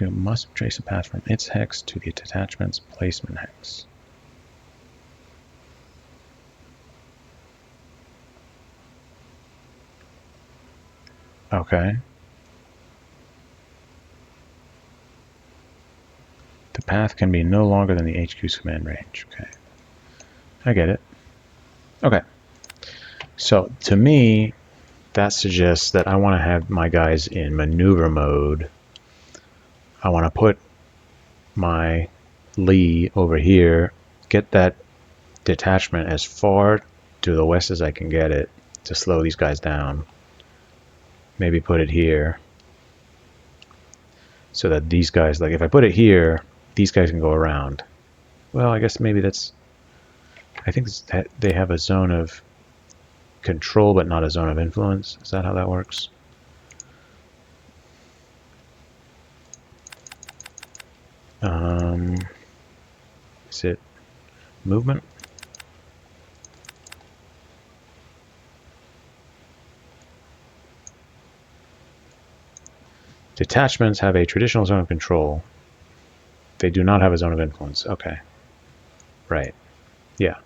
You must trace a path from its hex to the detachment's placement hex. Okay. The path can be no longer than the HQ's command range. Okay. I get it. Okay. So, to me, that suggests that I want to have my guys in maneuver mode. I want to put my Lee over here, get that detachment as far to the west as I can get it to slow these guys down. Maybe put it here so that these guys, like if I put it here, these guys can go around. Well, I guess maybe that's, I think that they have a zone of control but not a zone of influence. Is that how that works? Is it movement? Detachments have a traditional zone of control. They do not have a zone of influence. Okay. Right. Yeah.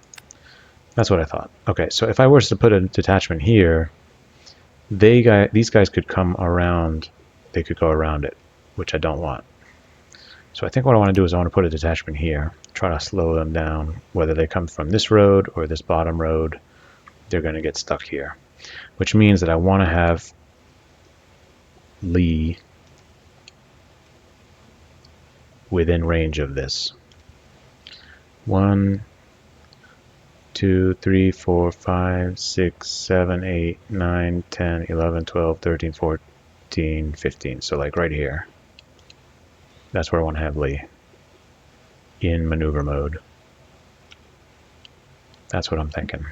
That's what I thought. Okay, so if I was to put a detachment here, these guys could come around. They could go around it, which I don't want. So I think what I want to do is I want to put a detachment here, try to slow them down. Whether they come from this road or this bottom road, they're going to get stuck here. Which means that I want to have Lee within range of this. 1, 2, 3, 4, 5, 6, 7, 8, 9, 10, 11, 12, 13, 14, 15. So like right here. That's where I want to have Lee. In maneuver mode. That's what I'm thinking.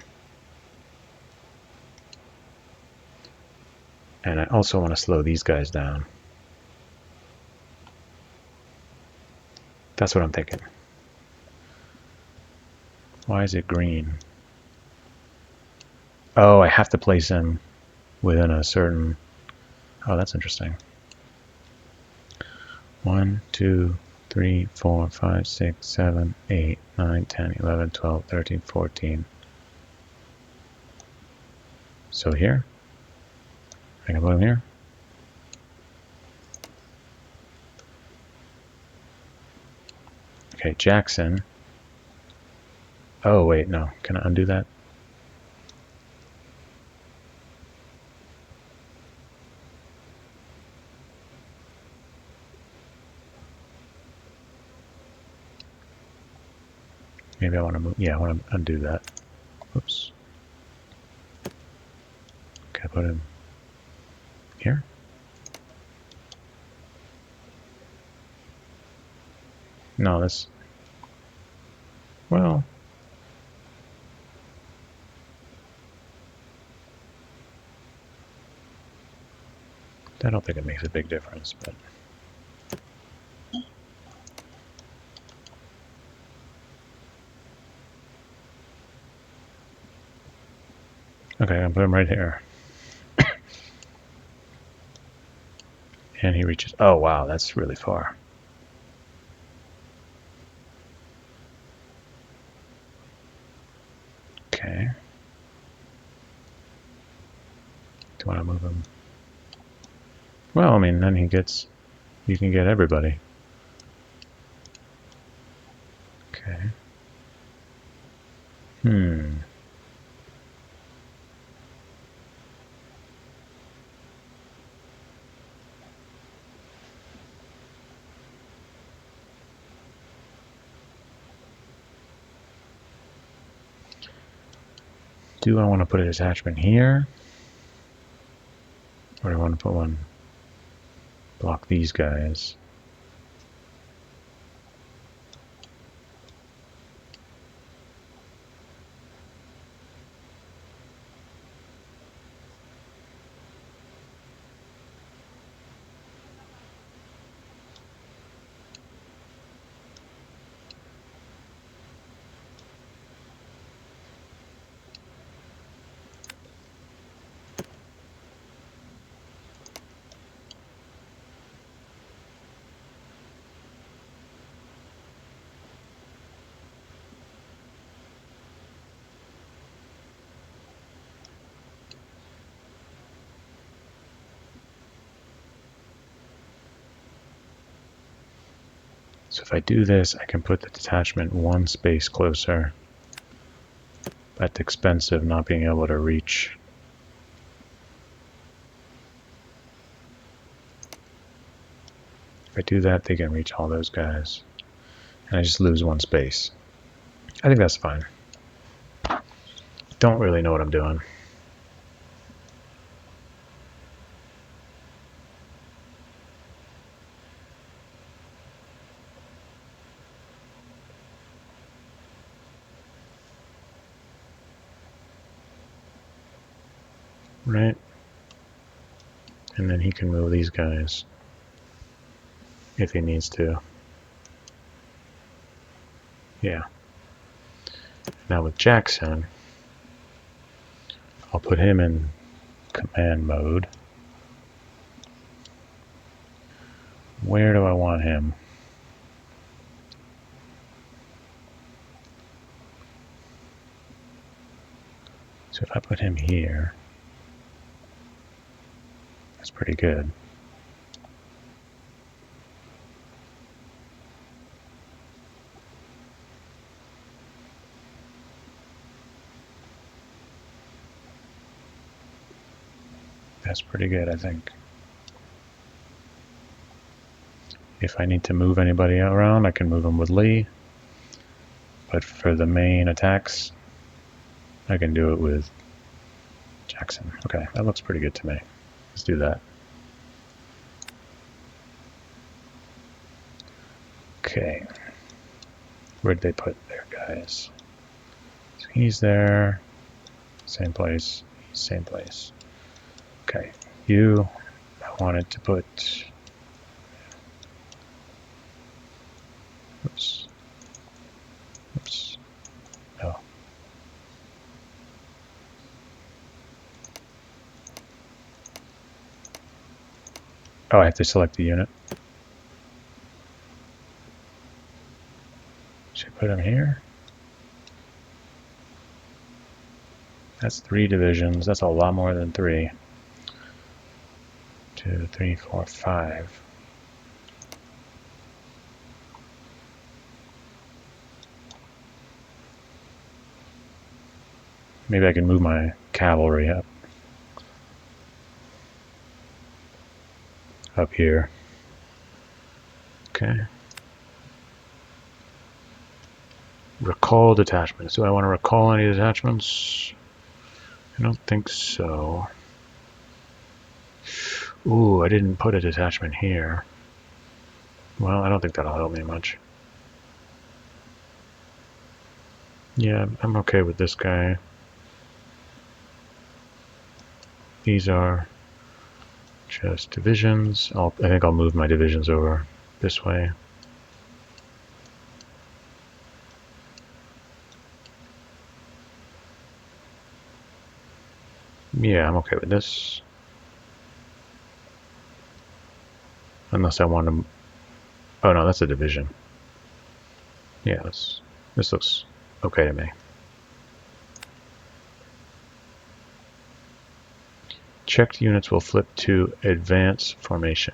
And I also want to slow these guys down. That's what I'm thinking. Why is it green? Oh, I have to place him within a certain... Oh, that's interesting. 1, 2, 3, 4, 5, 6, 7, 8, 9, 10, 11, 12, 13, 14. So here? I can put him here? Okay, Jackson. Oh, wait, no. Can I undo that? Maybe I want to move... Yeah, I want to undo that. Oops. Can I put him here? No, that's... Well... I don't think it makes a big difference, but... Okay, I'll put him right here. And he reaches... Oh, wow, that's really far. Okay. Do you want to move him? Well, I mean, then he gets... You can get everybody. Okay. Do I want to put a detachment here? Or do I want to put one... Block these guys? So if I do this, I can put the detachment one space closer at the expense of not being able to reach. If I do that, they can reach all those guys. And I just lose one space. I think that's fine. Don't really know what I'm doing. Right? And then he can move these guys if he needs to. Yeah. Now with Jackson, I'll put him in command mode. Where do I want him? So if I put him here, that's pretty good. That's pretty good, I think. If I need to move anybody around, I can move them with Lee. But for the main attacks, I can do it with Jackson. Okay, that looks pretty good to me. Let's do that. Okay. Where'd they put their guys? So he's there. Same place. Same place. Okay. You, I wanted to put... Oops. Oops. No. Oh, I have to select the unit. Should I put him here? That's 3 divisions. That's a lot more than 3. 2, 3, 4, 5. Maybe I can move my cavalry up here. Okay. Recall detachments. Do I want to recall any detachments? I don't think so. Ooh, I didn't put a detachment here. Well, I don't think that'll help me much. Yeah, I'm okay with this guy. These are just divisions. I think I'll move my divisions over this way. Yeah, I'm okay with this. Unless I want to... Oh no, that's a division. Yeah, this looks okay to me. Checked units will flip to advance formation.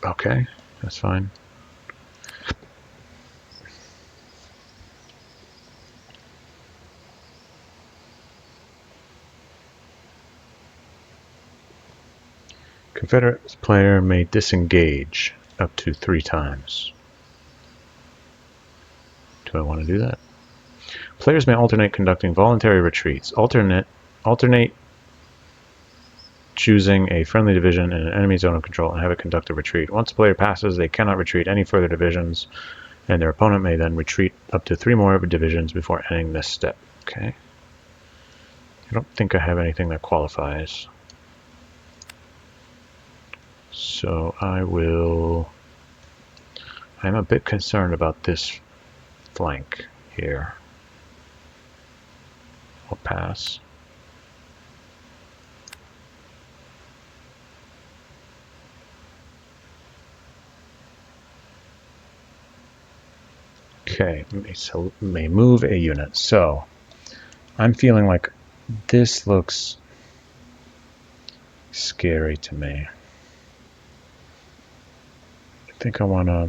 Okay, that's fine. Confederate player may disengage up to 3 times. Do I want to do that? Players may alternate conducting voluntary retreats. Alternate choosing a friendly division in an enemy zone of control and have it conduct a retreat. Once the player passes, they cannot retreat any further divisions, and their opponent may then retreat up to 3 more divisions before ending this step. Okay. I don't think I have anything that qualifies. So I'm a bit concerned about this flank here. I'll pass. Okay, so may move a unit. So I'm feeling like this looks scary to me. think I want to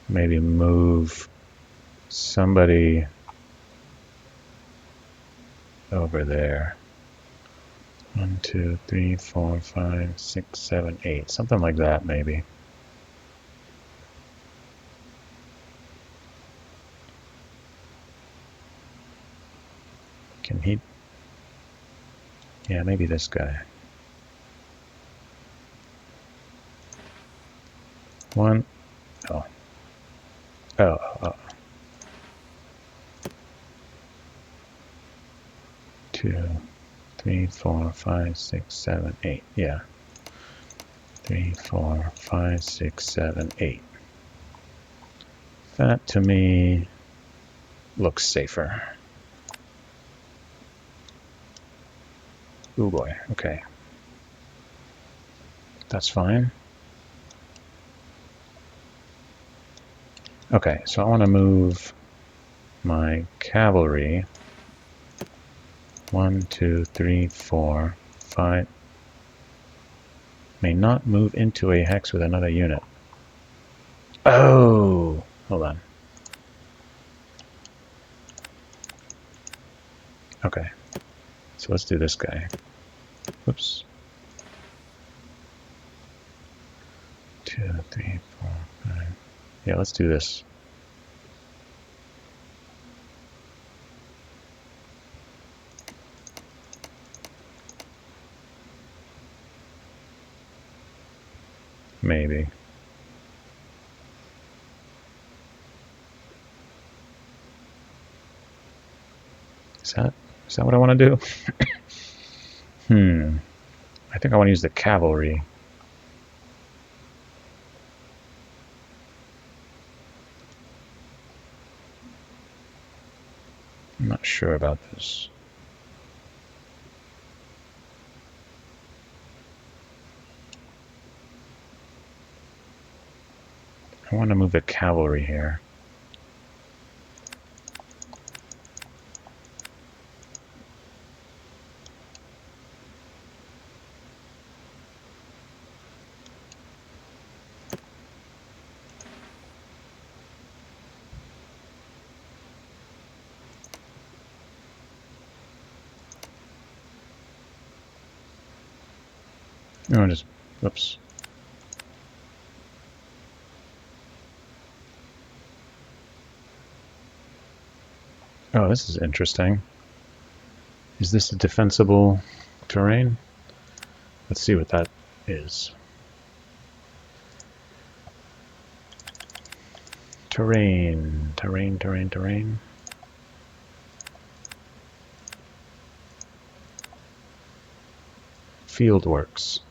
maybe move somebody over there. 1, 2, 3, 4, 5, 6, 7, 8. Something like that, maybe. Can he? Yeah, maybe this guy. 1. Oh. Oh. 2, 3, 4, 5, 6, 7, 8. Yeah. 3, 4, 5, 6, 7, 8. That to me looks safer. Oh boy. Okay. That's fine. Okay, so I want to move my cavalry. 1, 2, 3, 4, 5. May not move into a hex with another unit. Oh! Hold on. Okay. So let's do this guy. Whoops. 2, 3, 4, 5. Yeah, let's do this. Maybe. Is that what I want to do? I think I want to use the cavalry. I'm not sure about this. I want to move the cavalry here. No, just, whoops. Oh, this is interesting. Is this a defensible terrain? Let's see what that is. Terrain. Fieldworks.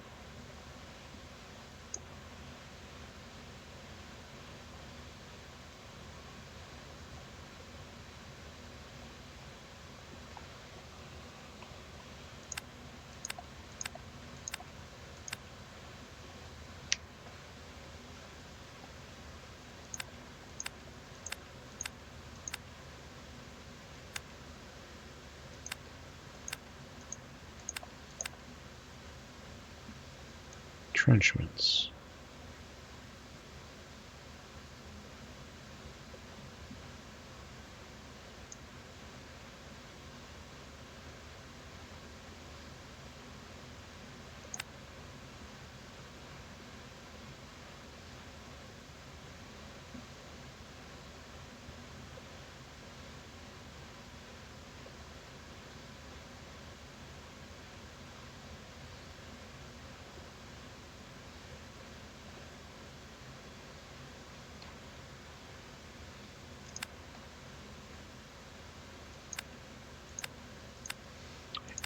Entrenchments.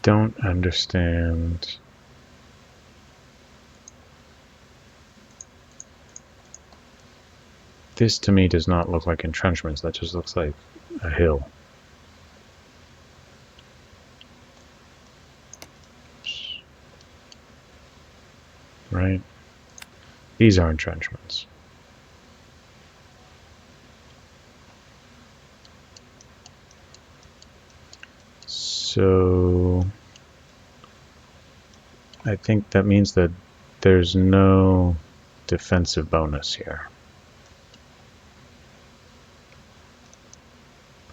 Don't understand. This to me does not look like entrenchments. That just looks like a hill. Right? These are entrenchments. So I think that means that there's no defensive bonus here.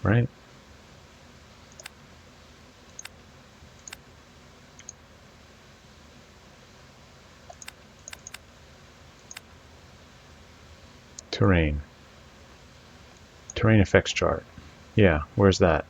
Right? Terrain. Terrain effects chart. Yeah, where's that?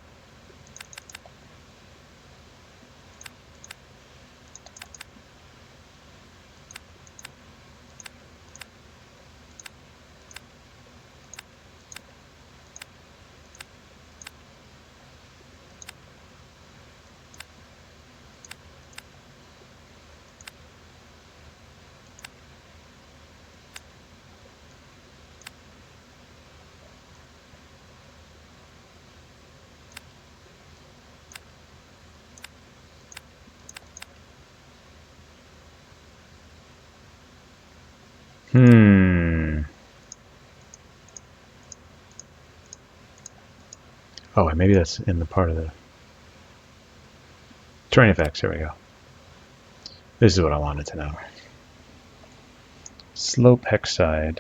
Oh, maybe that's in the part of the terrain effects. Here we go. This is what I wanted to know. Slope hexside.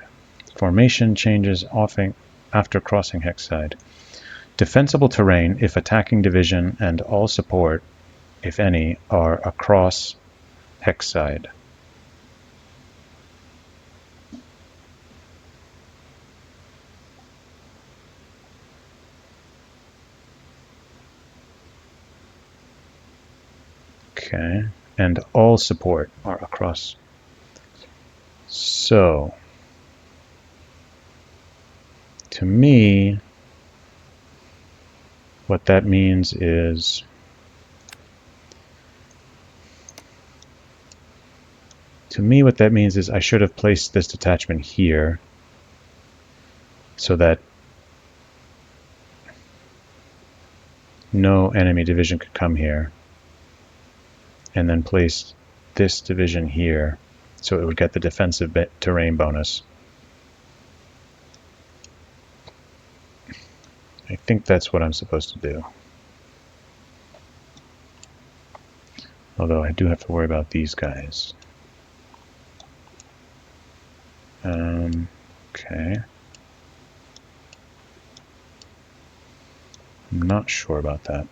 Formation changes often after crossing hexside. Defensible terrain if attacking division and all support, if any, are across hexside. Okay, and all support are across. So, to me, what that means is I should have placed this detachment here so that no enemy division could come here, and then place this division here so it would get the defensive terrain bonus. I think that's what I'm supposed to do. Although I do have to worry about these guys. Okay. I'm not sure about that.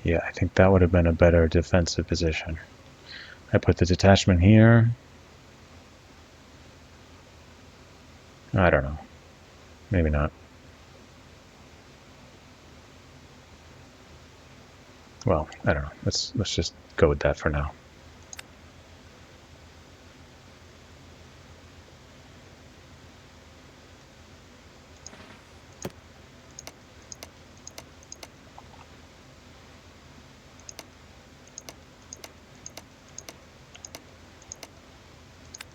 Yeah, I think that would have been a better defensive position. I put the detachment here. I don't know. Maybe not. Well, I don't know. Let's just go with that for now.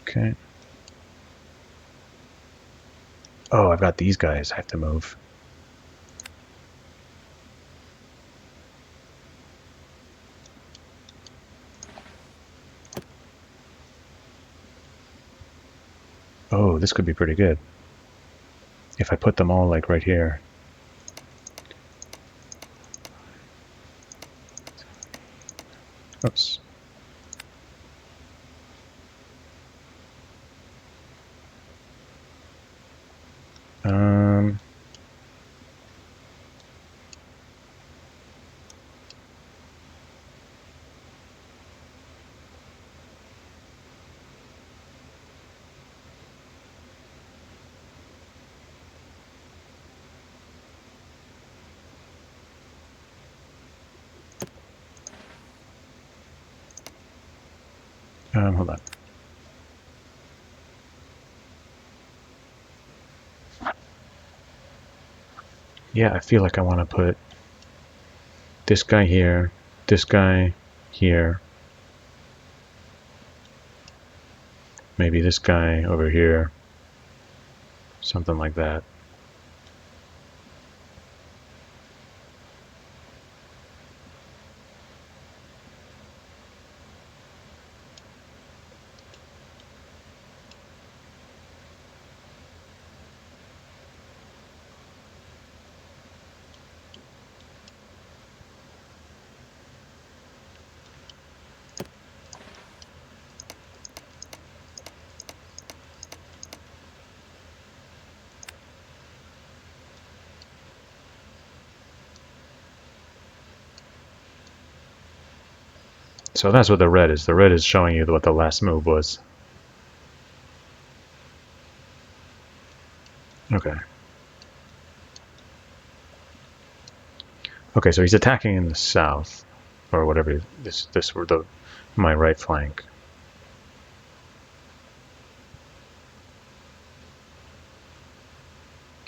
Okay. Oh, I've got these guys I have to move. Oh, this could be pretty good. If I put them all like right here. Oops. Hold on. Yeah, I feel like I want to put this guy here, this guy here, maybe this guy over here, something like that. So that's what the red is. The red is showing you what the last move was. Okay. Okay, so he's attacking in the south, or whatever. This were my right flank.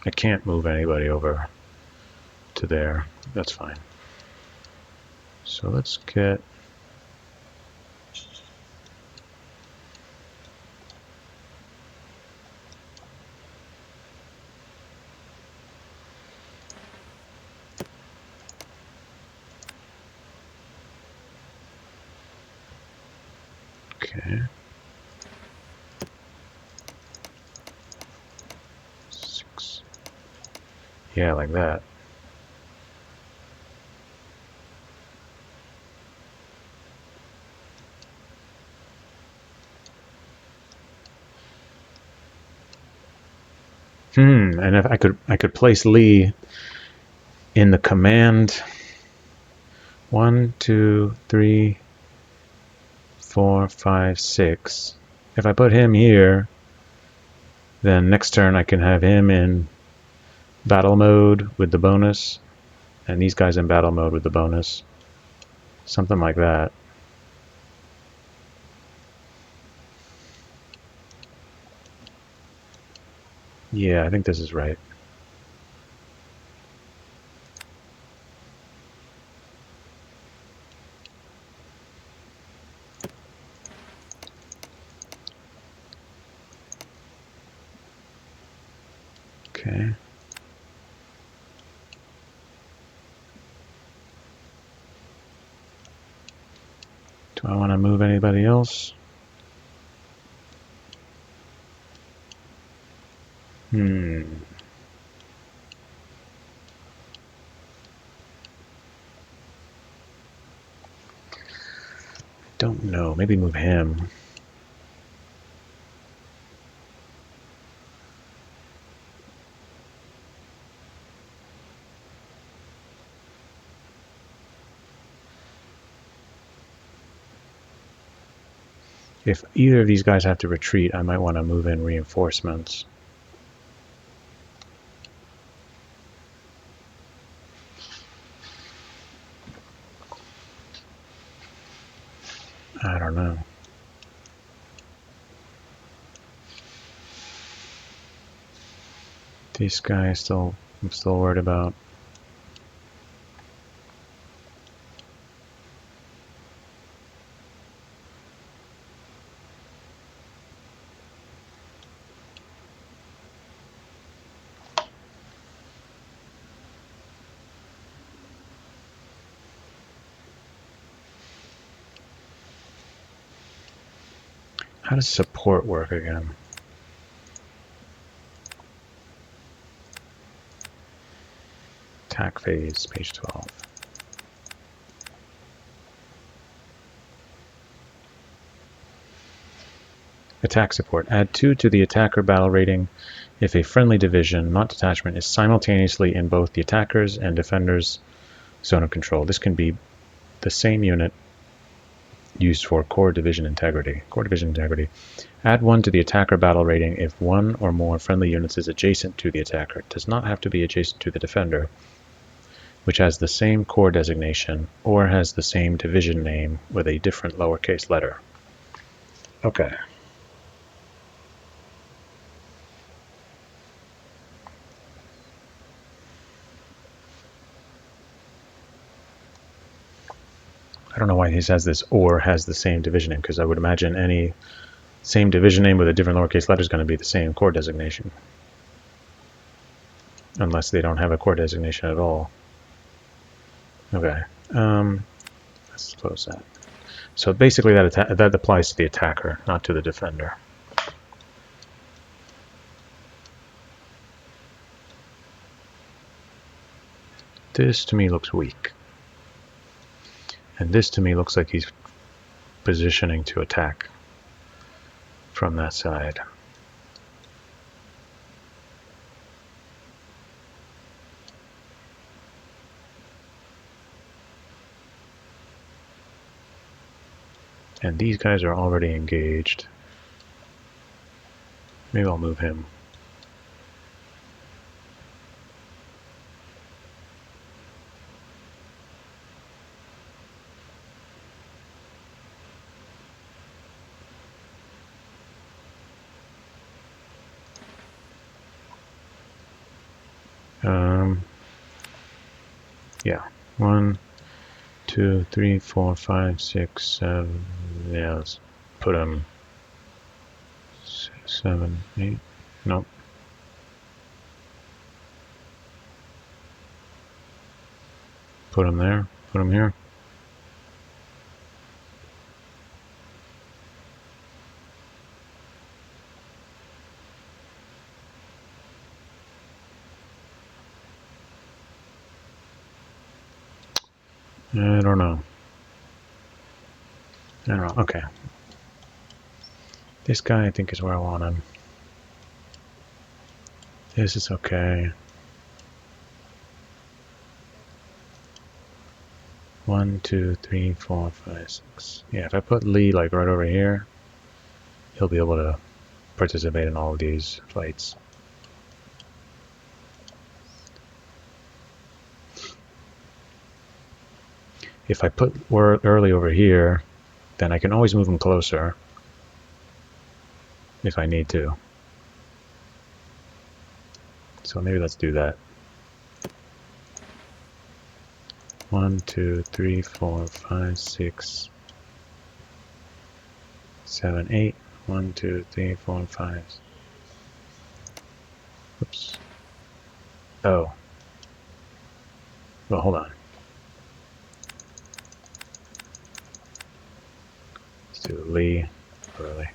I can't move anybody over to there. That's fine. So let's get. Okay. 6. Yeah, like that. And if I could place Lee in the command 1, 2, 3, 4, 5, 6. If I put him here, then next turn I can have him in battle mode with the bonus, and these guys in battle mode with the bonus. Something like that. Yeah, I think this is right. Okay. Do I want to move anybody else? Don't know. Maybe move him. If either of these guys have to retreat, I might want to move in reinforcements. I don't know. This guy I'm still worried about. How does support work again? Attack phase, page 12. Attack support. Add 2 to the attacker battle rating if a friendly division, not detachment, is simultaneously in both the attacker's and defender's zone of control. This can be the same unit used for core division integrity. Core division integrity. Add 1 to the attacker battle rating if one or more friendly units is adjacent to the attacker. It does not have to be adjacent to the defender, which has the same core designation or has the same division name with a different lowercase letter. Okay. I don't know why he says this or has the same division name, because I would imagine any same division name with a different lowercase letter is going to be the same core designation. Unless they don't have a core designation at all. Okay. Let's close that. So basically that applies to the attacker, not to the defender. This to me looks weak. And this to me looks like he's positioning to attack from that side. And these guys are already engaged. Maybe I'll move him. Yeah. 1, 2, 3, 4, 5, 6, 7. Yeah, let's put him 7, 8. Nope. Put him there. Put him here. I don't know. I don't know. Okay. This guy I think is where I want him. This is okay. 1, 2, 3, 4, 5, 6. Yeah, if I put Lee like right over here, he'll be able to participate in all of these fights. If I put Early over here, then I can always move him closer if I need to. So maybe let's do that. 1, 2, 3, 4, 5, 6, 7, 8. 1, 2, 3, 4, 5. Oops. Oh. Well, hold on. Let's do Lee early.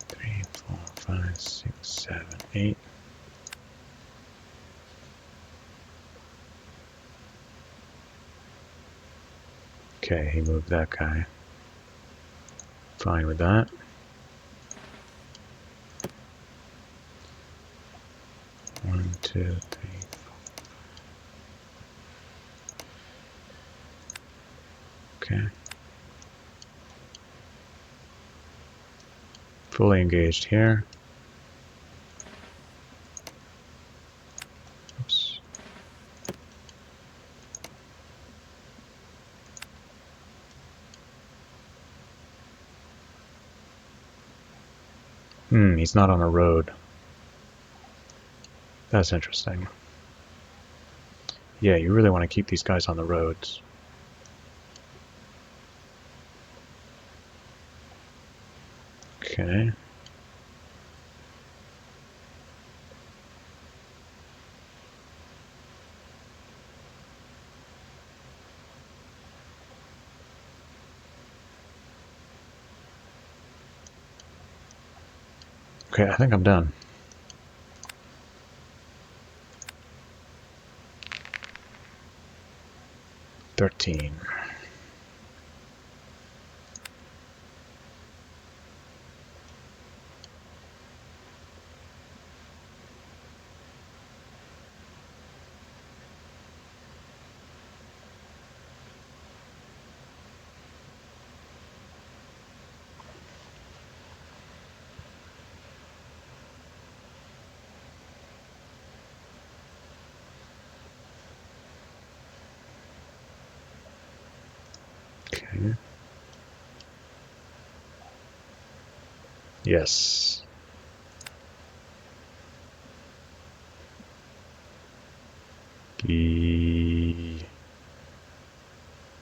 3, 4, 5, 6, 7, 8. Okay, he moved that guy. Fine with that. One, two, three, four. Okay. Fully engaged here. Oops. He's not on a road. That's interesting. Yeah, you really want to keep these guys on the roads. Okay. Okay, I think I'm done. $13. Okay. Yes.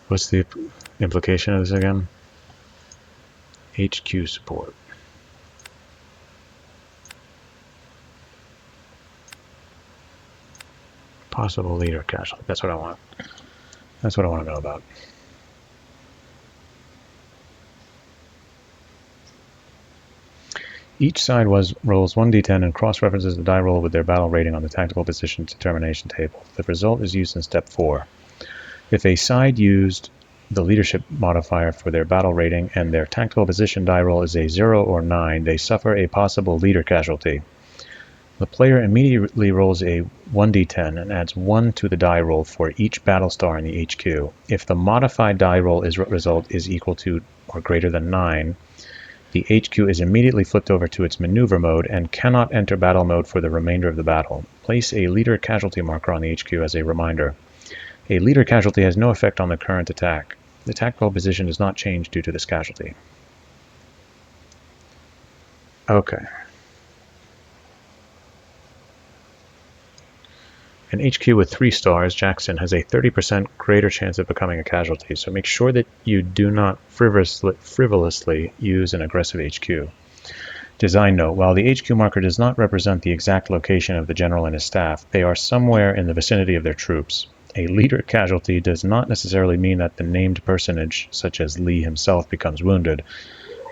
What's the implication of this again? HQ support. Possible leader casualty. That's what I want. That's what I want to know about. Each side rolls 1d10 and cross-references the die roll with their battle rating on the tactical position determination table. The result is used in step 4. If a side used the leadership modifier for their battle rating and their tactical position die roll is a 0 or 9, they suffer a possible leader casualty. The player immediately rolls a 1d10 and adds 1 to the die roll for each battle star in the HQ. If the modified die roll result is equal to or greater than 9, the HQ is immediately flipped over to its maneuver mode and cannot enter battle mode for the remainder of the battle. Place a leader casualty marker on the HQ as a reminder. A leader casualty has no effect on the current attack. The tactical position does not change due to this casualty. Okay. An HQ with 3 stars, Jackson, has a 30% greater chance of becoming a casualty, so make sure that you do not frivolously use an aggressive HQ. Design note: while the HQ marker does not represent the exact location of the general and his staff, they are somewhere in the vicinity of their troops. A leader casualty does not necessarily mean that the named personage, such as Lee himself, becomes wounded,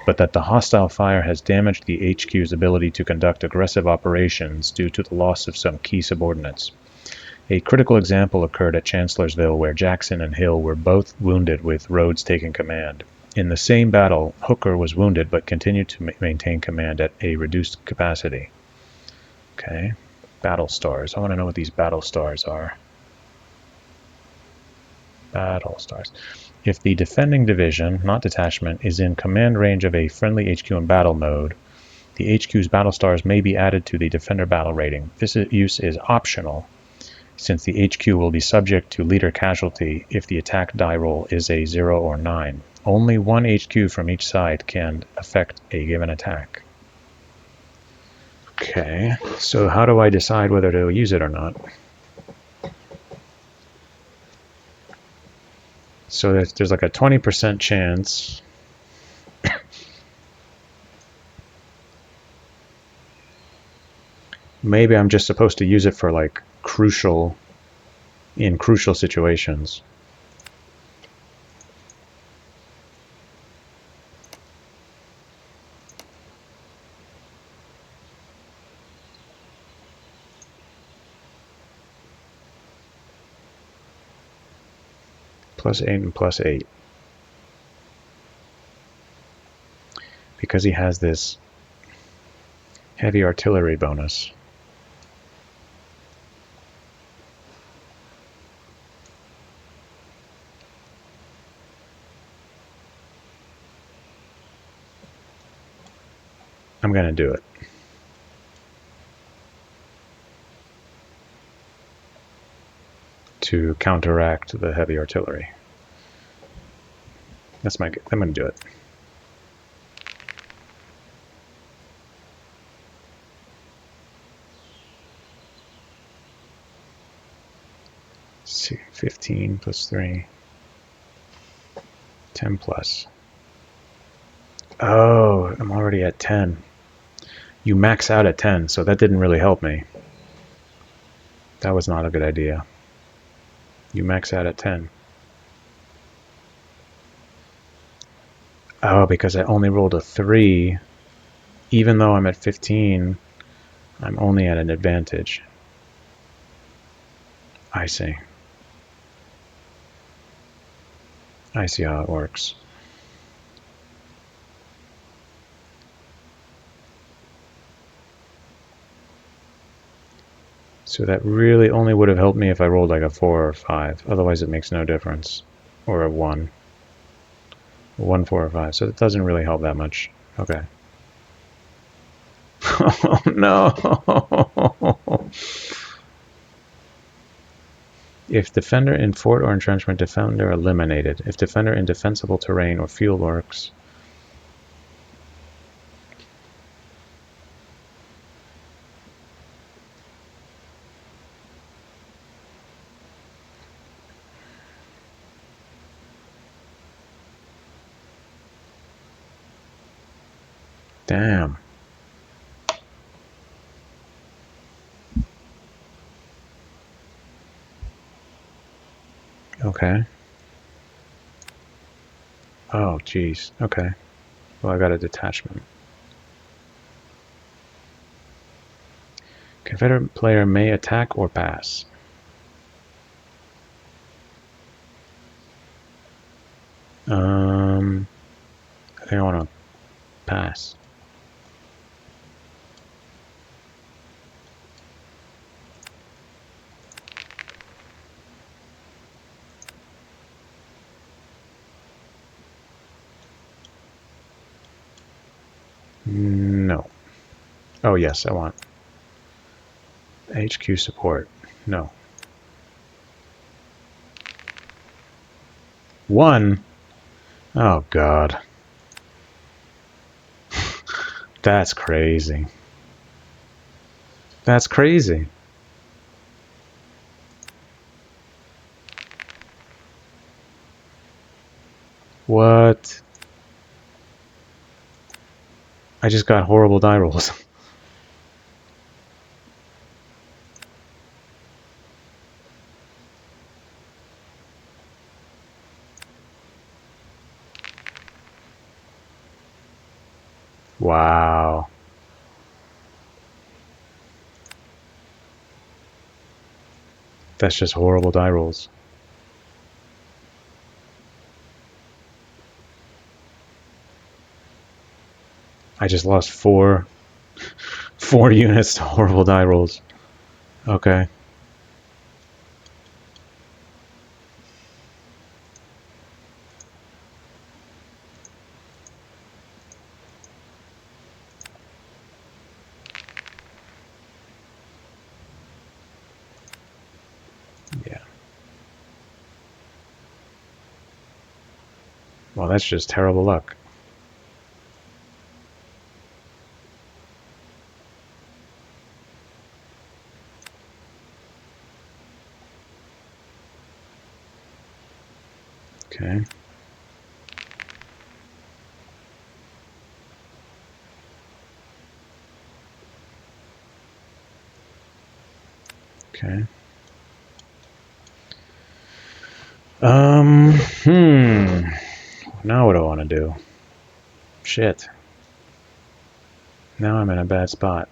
but that the hostile fire has damaged the HQ's ability to conduct aggressive operations due to the loss of some key subordinates. A critical example occurred at Chancellorsville, where Jackson and Hill were both wounded with Rhodes taking command. In the same battle, Hooker was wounded but continued to maintain command at a reduced capacity. Okay, battle stars. I want to know what these battle stars are. Battle stars. If the defending division, not detachment, is in command range of a friendly HQ in battle mode, the HQ's battle stars may be added to the defender battle rating. This use is optional, since the HQ will be subject to leader casualty if the attack die roll is a 0 or 9. Only one HQ from each side can affect a given attack. Okay, so how do I decide whether to use it or not? So there's like a 20% chance. Maybe I'm just supposed to use it for like crucial situations. +8 and +8. Because he has this heavy artillery bonus. I'm going to do it. To counteract the heavy artillery. I'm going to do it. See, 15 plus 3. 10 plus. Oh, I'm already at 10. You max out at 10, so that didn't really help me. That was not a good idea. You max out at 10. Oh, because I only rolled a 3. Even though I'm at 15, I'm only at an advantage. I see. I see how it works. So that really only would have helped me if I rolled like a 4 or 5. Otherwise it makes no difference. Or a 1. 1, 4, or 5. So it doesn't really help that much. Okay. Oh no! If defender in fort or entrenchment, defender eliminated. If defender in defensible terrain or field works. Damn. Okay. Oh, geez. Okay. Well, I got a detachment. Confederate player may attack or pass. I think I want to pass. No. Oh, yes, I want HQ support. No. 1? Oh, God. That's crazy. That's crazy. What? I just got horrible die rolls. Wow. That's just horrible die rolls. I just lost four units to horrible die rolls. Okay. Yeah. Well, that's just terrible luck. Okay. Okay. Hmm. Now what do I want to do? Shit. Now I'm in a bad spot.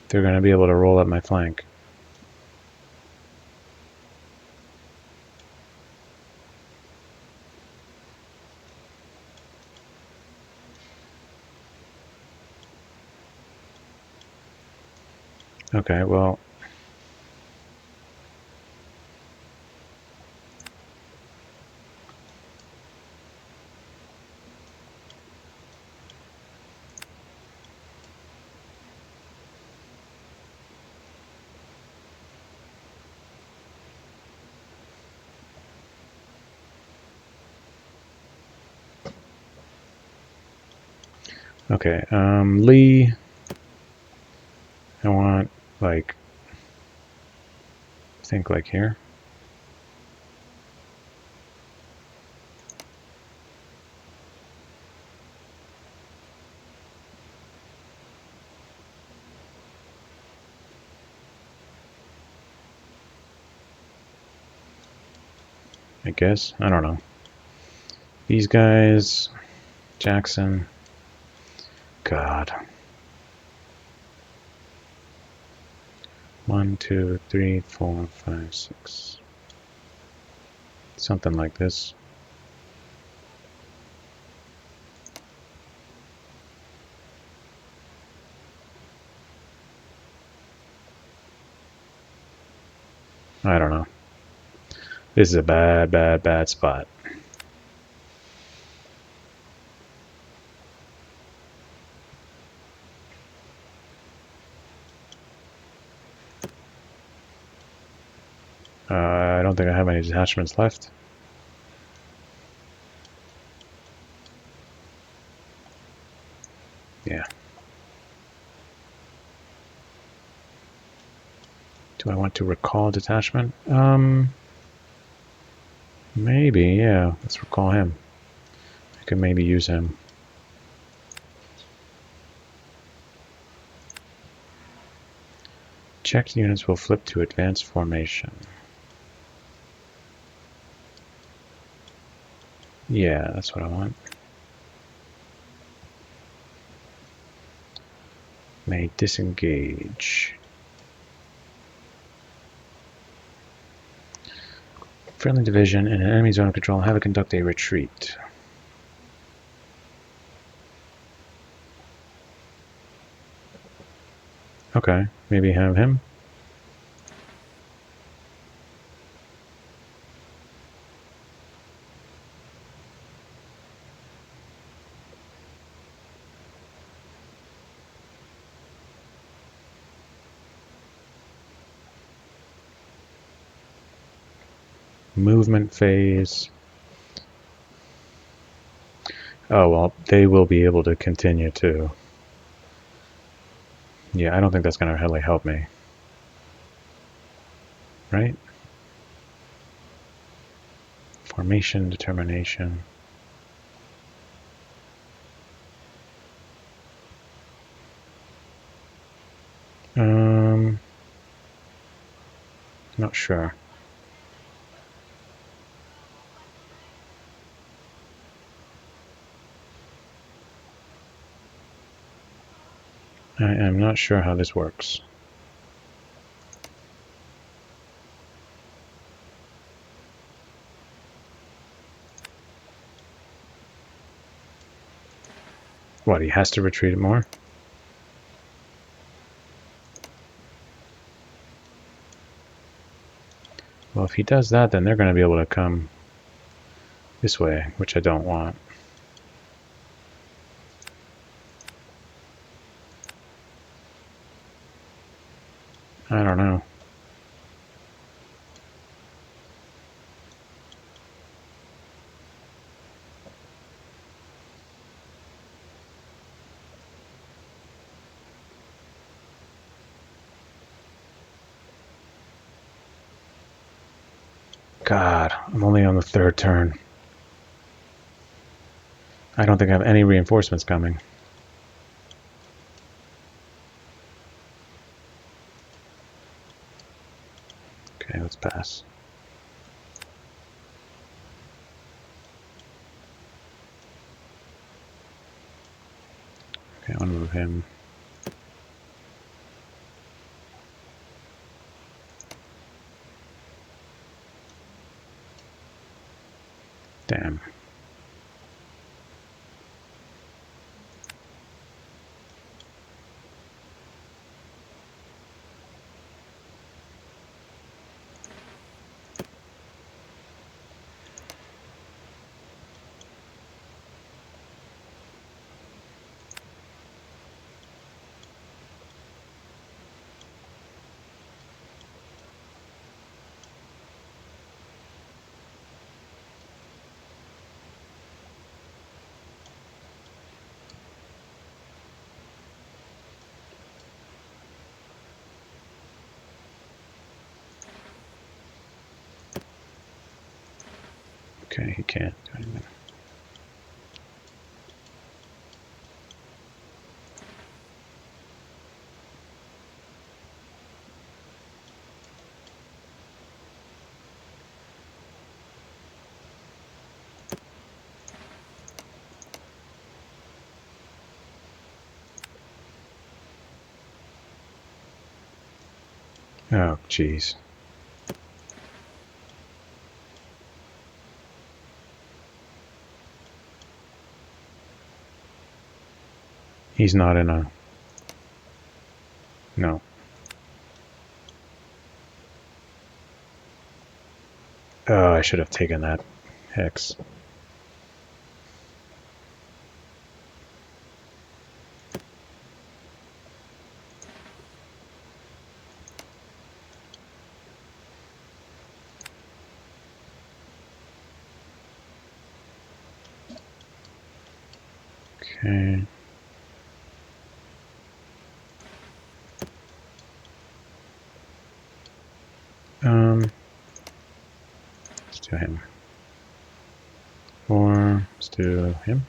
They're going to be able to roll up my flank. Okay, well... Okay, Lee... I want, like... I think, like, here. I guess. I don't know. These guys... Jackson... God. 1, 2, 3, 4, 5, 6. Something like this. I don't know. This is a bad, bad, bad spot. I don't think I have any detachments left. Yeah. Do I want to recall detachment? Maybe, yeah. Let's recall him. I could maybe use him. Checked units will flip to advanced formation. Yeah, that's what I want. May disengage. Friendly division in an enemy zone of control, have it conduct a retreat. Okay, maybe have him. Movement phase. Oh, well, they will be able to continue to. Yeah, I don't think that's going to really help me. Right? Formation, determination. Not sure. I am not sure how this works. What, he has to retreat it more? Well, if he does that, then they're going to be able to come this way, which I don't want. I don't know. God, I'm only on the third turn. I don't think I have any reinforcements coming. Okay, let's pass. Okay, I'll move him. Damn. Okay, he can't do anything. Oh, jeez. He's not in a... No. Oh, I should have taken that hex. Okay. Let's do him. Or let's do him.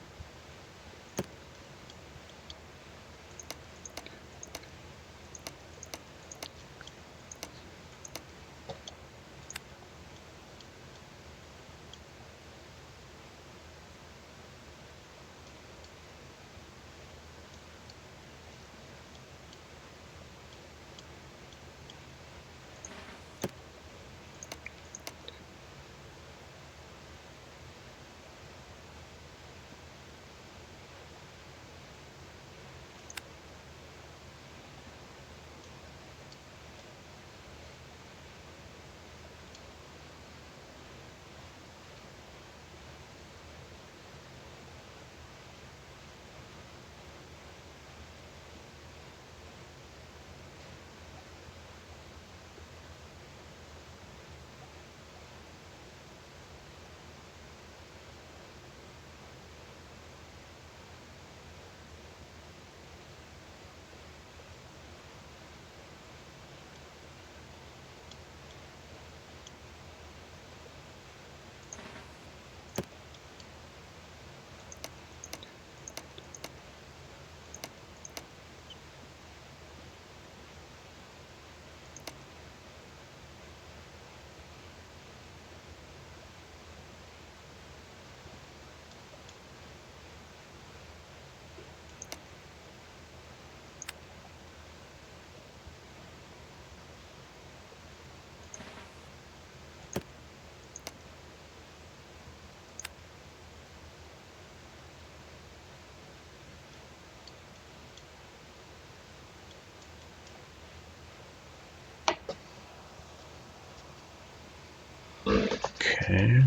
Okay.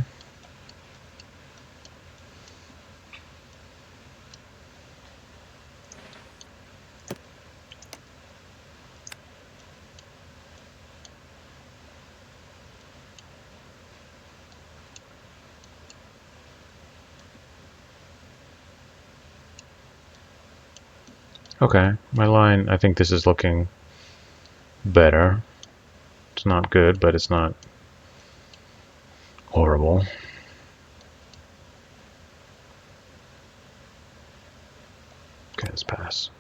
Okay, my line, I think this is looking better. It's not good, but it's not horrible. Okay, let's pass.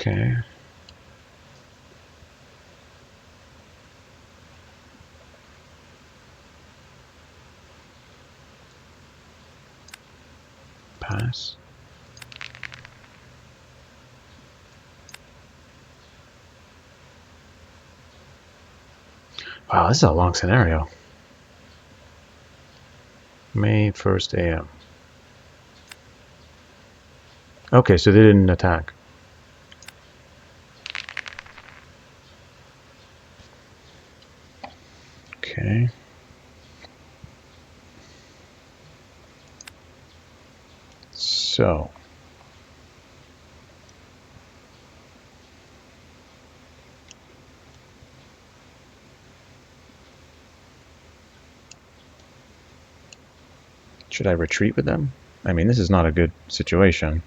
Okay. Pass. Wow, this is a long scenario. May 1st a.m. Okay, so they didn't attack. Okay. So. Should I retreat with them? I mean, this is not a good situation.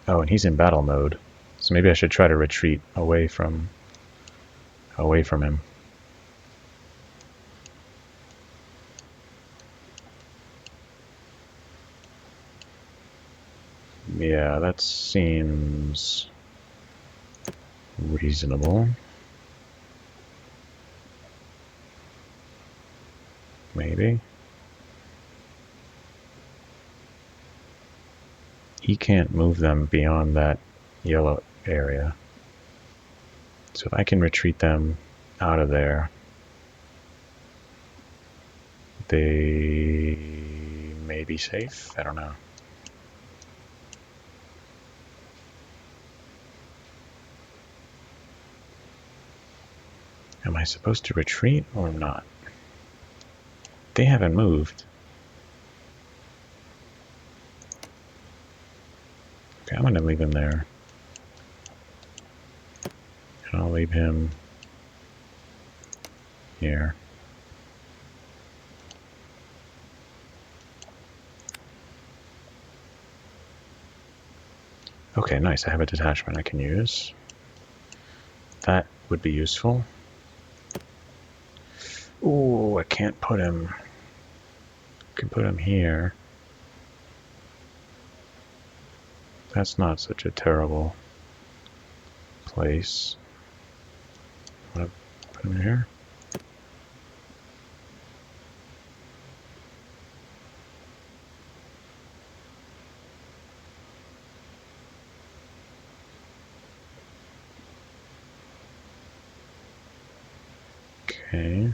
Oh, and he's in battle mode. So maybe I should try to retreat away from him. Yeah, that seems reasonable. Maybe. He can't move them beyond that yellow area. So if I can retreat them out of there, they may be safe. I don't know. Am I supposed to retreat or not? They haven't moved. Okay, I'm going to leave him there. And I'll leave him here. Okay, nice. I have a detachment I can use. That would be useful. Ooh, I can't put him. I can put him here. That's not such a terrible place. I'm gonna put him here. Okay.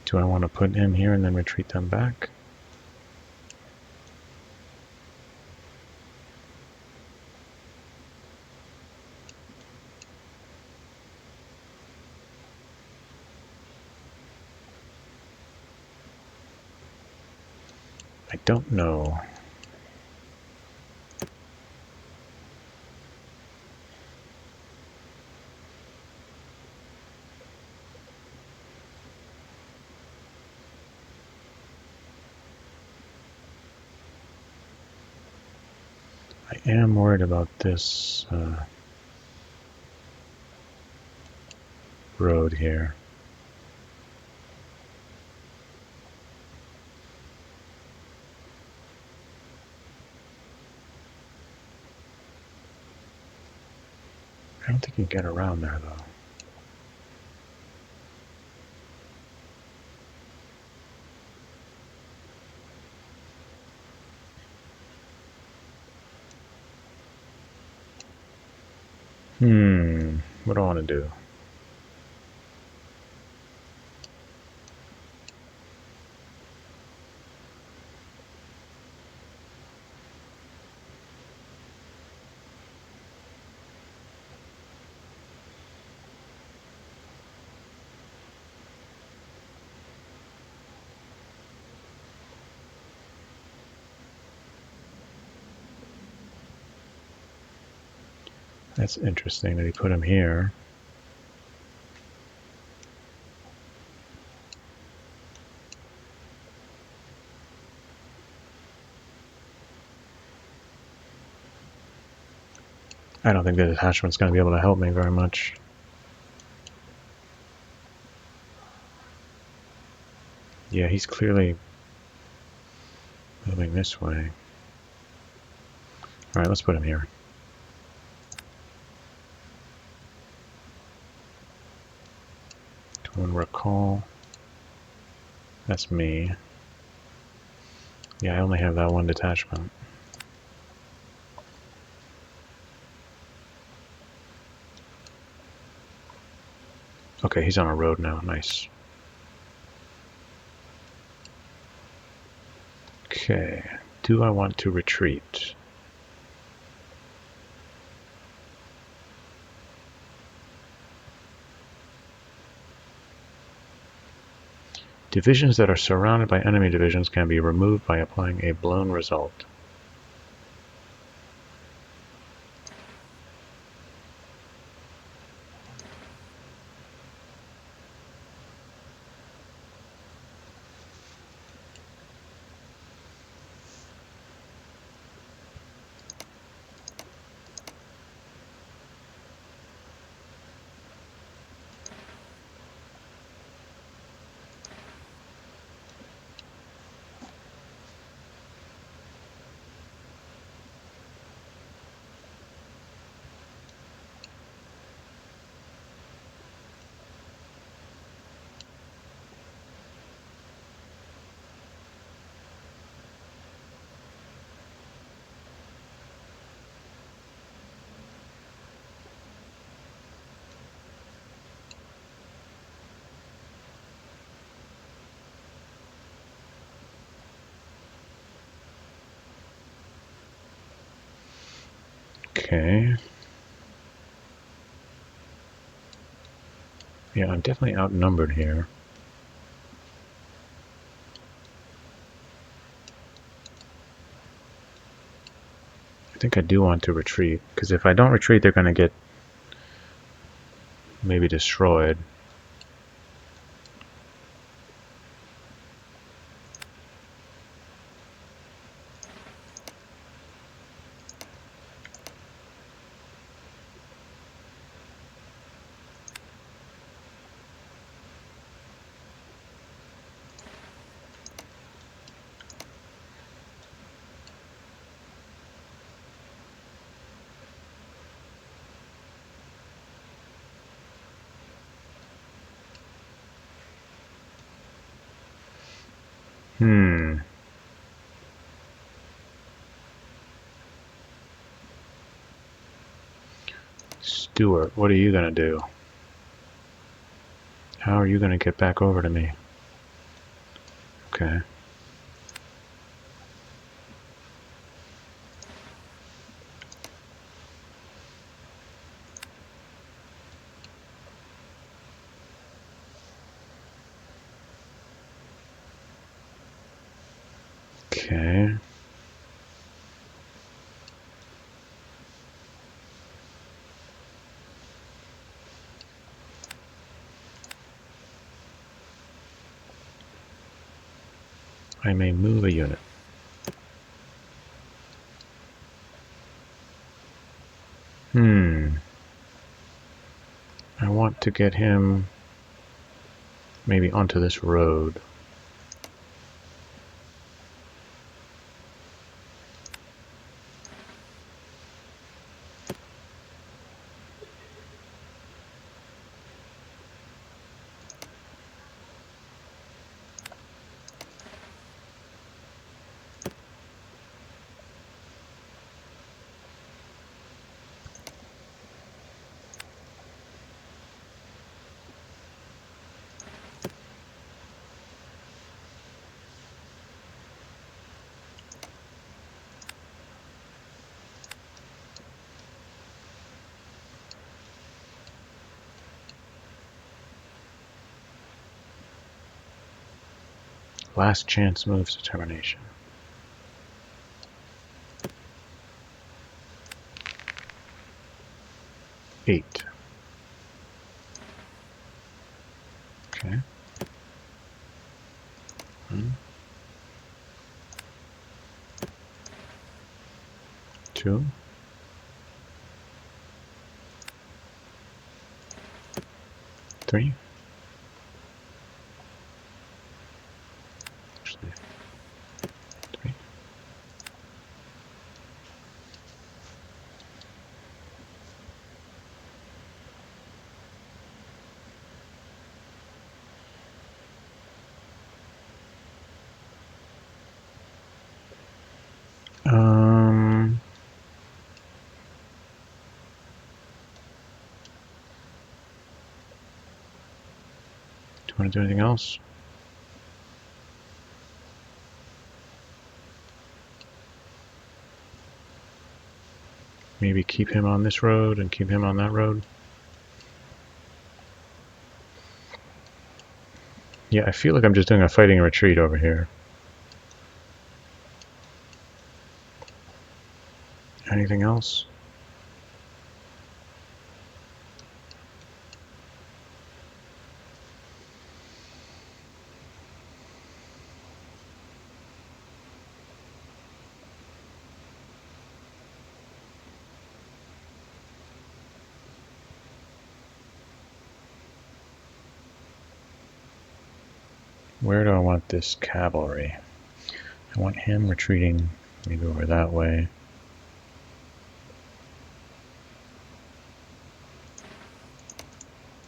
Do I want to put him here and then retreat them back? I don't know. I am worried about this road here. I don't think you can get around there, though. What do I want to do? That's interesting that he put him here. I don't think the detachment's going to be able to help me very much. Yeah, he's clearly moving this way. Alright, let's put him here. Don't recall. That's me. Yeah, I only have that one detachment. Okay, he's on a road now. Nice. Okay. Do I want to retreat? Divisions that are surrounded by enemy divisions can be removed by applying a blown result. Okay. Yeah, I'm definitely outnumbered here. I think I do want to retreat, because if I don't retreat, they're going to get maybe destroyed. Stuart, what are you going to do? How are you going to get back over to me? Okay. Okay. I may move a unit. I want to get him maybe onto this road. Last chance moves determination. Eight. Okay. 1, 2, 3. Actually, 3. Do you want to do anything else? Maybe keep him on this road and keep him on that road? Yeah, I feel like I'm just doing a fighting retreat over here. Anything else? Where do I want this cavalry? I want him retreating maybe over that way.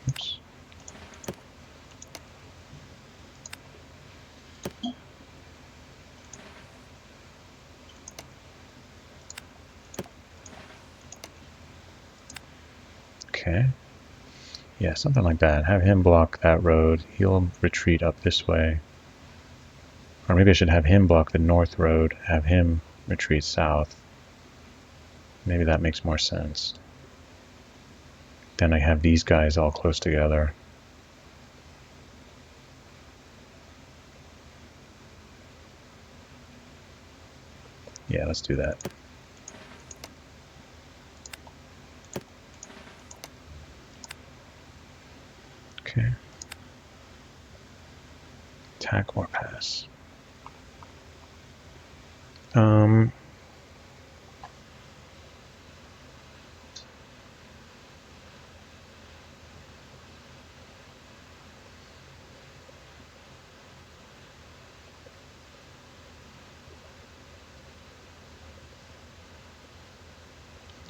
Oops. Okay. Yeah, something like that. Have him block that road. He'll retreat up this way. Or maybe I should have him block the north road, have him retreat south. Maybe that makes more sense. Then I have these guys all close together. Yeah, let's do that. Okay. Attack or pass.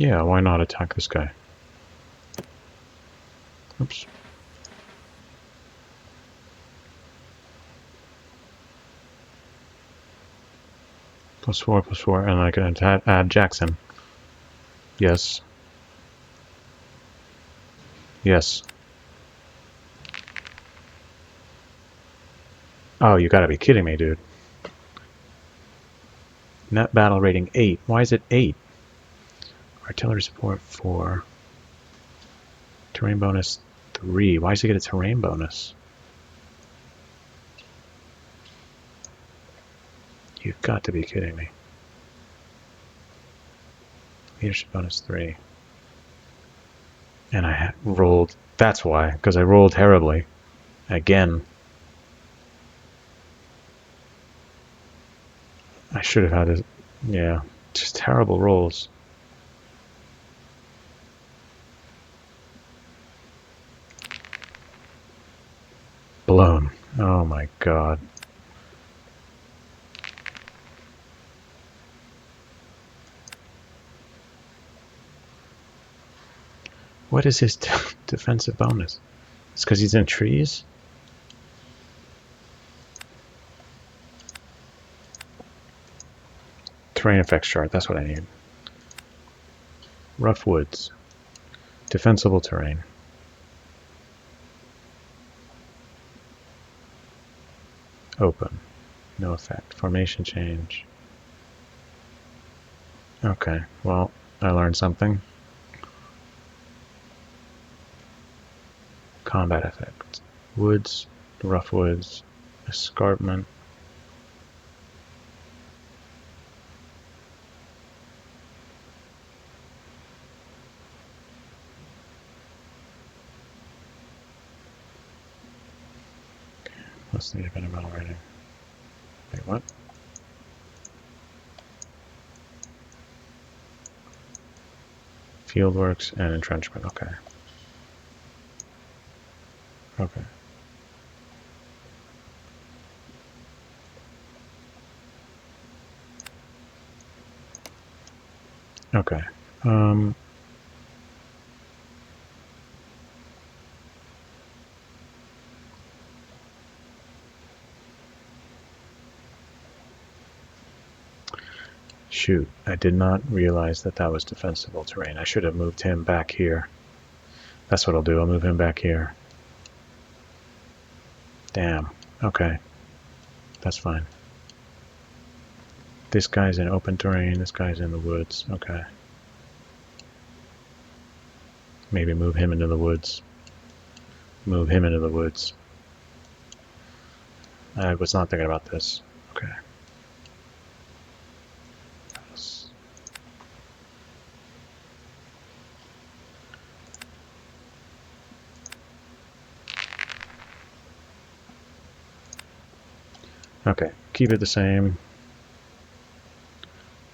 Yeah, why not attack this guy? Oops. +4/+4, and I can add Jackson. Yes. Yes. Oh, you gotta be kidding me, dude. Net battle rating 8. Why is it 8? Artillery support 4. Terrain bonus 3. Why does he get a terrain bonus? You've got to be kidding me. Leadership bonus 3. And I rolled... That's why, because I rolled terribly. Again. I should have had it. Yeah, just terrible rolls. Blown. Oh my god. What is his defensive bonus? It's because he's in trees? Terrain effects chart, that's what I need. Rough woods. Defensible terrain. Open. No effect. Formation change. Okay, well, I learned something. Combat effect. Woods, rough woods, escarpment, What's the event about writing? Wait, what? Fieldworks and entrenchment, okay. Okay. Okay. Shoot, I did not realize that that was defensible terrain. I should have moved him back here. That's what I'll do. I'll move him back here. Damn. Okay. That's fine. This guy's in open terrain. This guy's in the woods. Okay. Maybe move him into the woods. Move him into the woods. I was not thinking about this. Okay. Okay, keep it the same.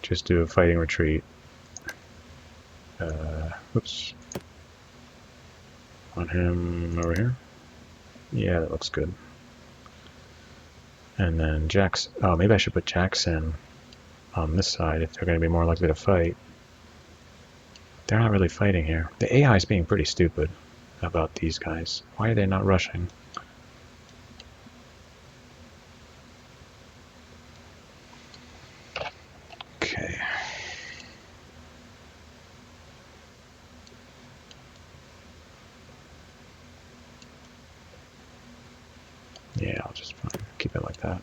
Just do a fighting retreat. Oops. On him over here. Yeah, that looks good. And then Jackson. Oh, maybe I should put Jackson on this side if they're going to be more likely to fight. They're not really fighting here. The AI is being pretty stupid about these guys. Why are they not rushing? Okay. Yeah, I'll just keep it like that.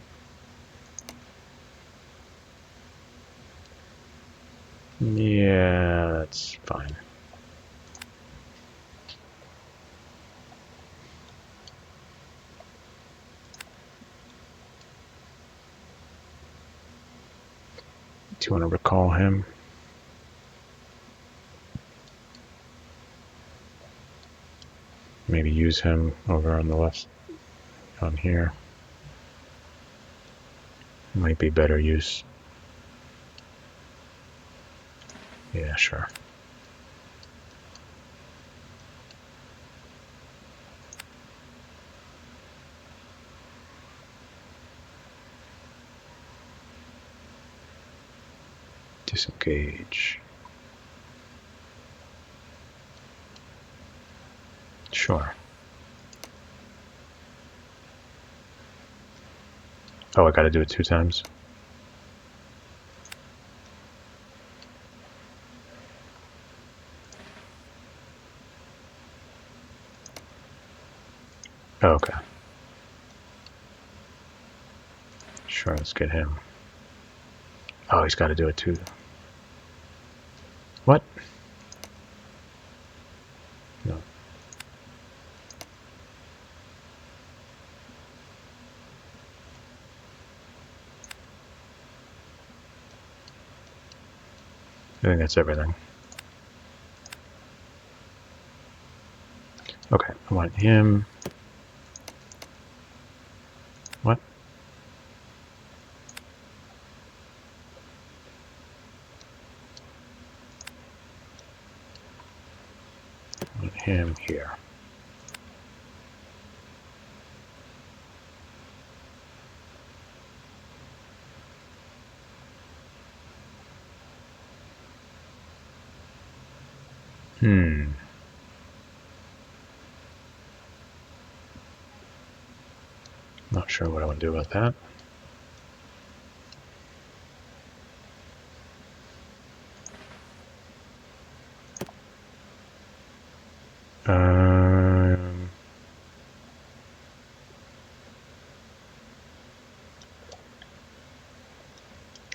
Yeah, that's fine. Do you want to recall him? Maybe use him over on the left, on here. Might be better use. Yeah, sure. Disengage. Sure. Oh, I gotta do it 2 times? Oh, okay. Sure, let's get him. Oh, he's gotta do it too. What? No. I think that's everything. Okay, I want him. What? I want him here. Not sure what I want to do about that.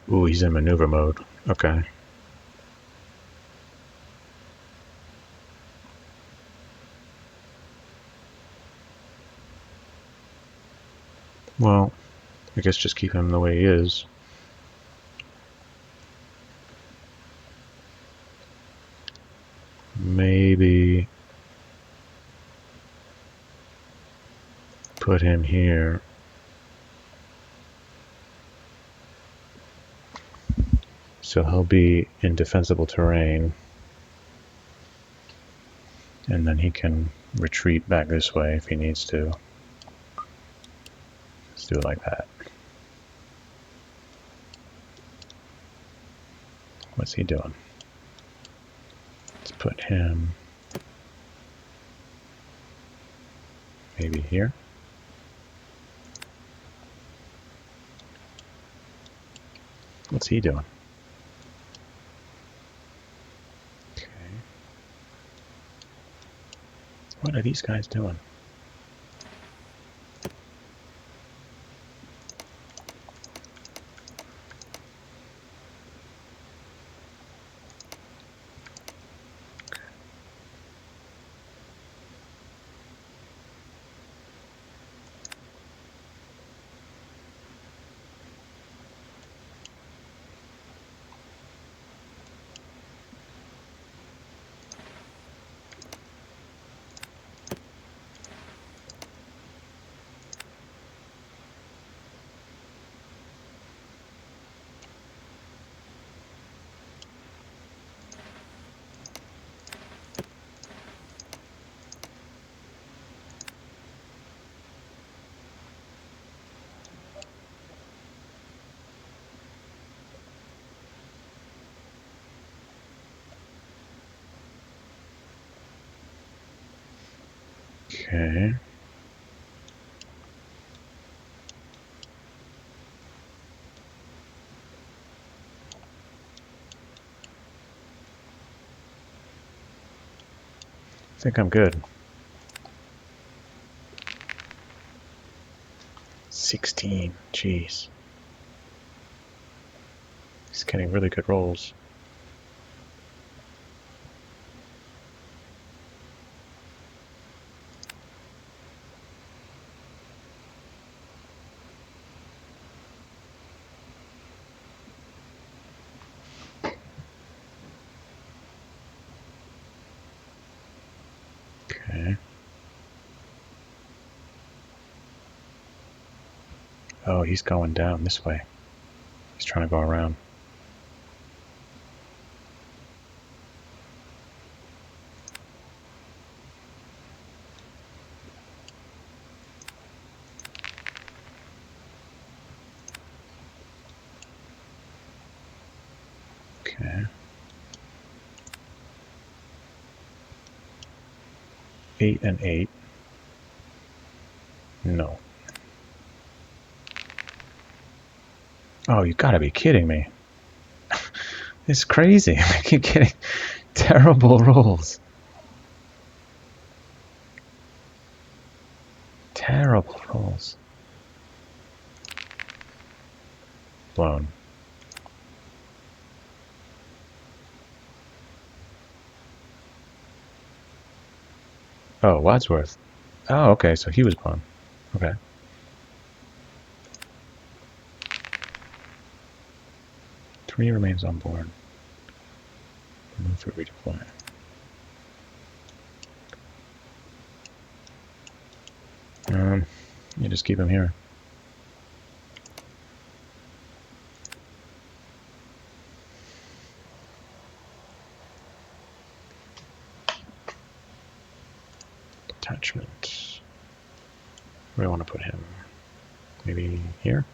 Ooh, he's in maneuver mode. Okay. Well, I guess just keep him the way he is. Maybe put him here So he'll be in defensible terrain, and then he can retreat back this way if he needs to. Let's do it like that. What's he doing? Let's put him maybe here. What's he doing? Okay. What are these guys doing? Okay. I think I'm good. 16. Jeez. He's getting really good rolls. Okay. Oh, he's going down this way. He's trying to go around. Okay. 8 and 8. No. Oh, you gotta be kidding me. It's crazy. I keep getting terrible rolls. Terrible rolls. Blown. Oh, Wadsworth. Oh, okay, so he was blown. Okay. Three remains on board. Move for redeploy. You just keep him here. Detachment. Where do I want to put him? Maybe here?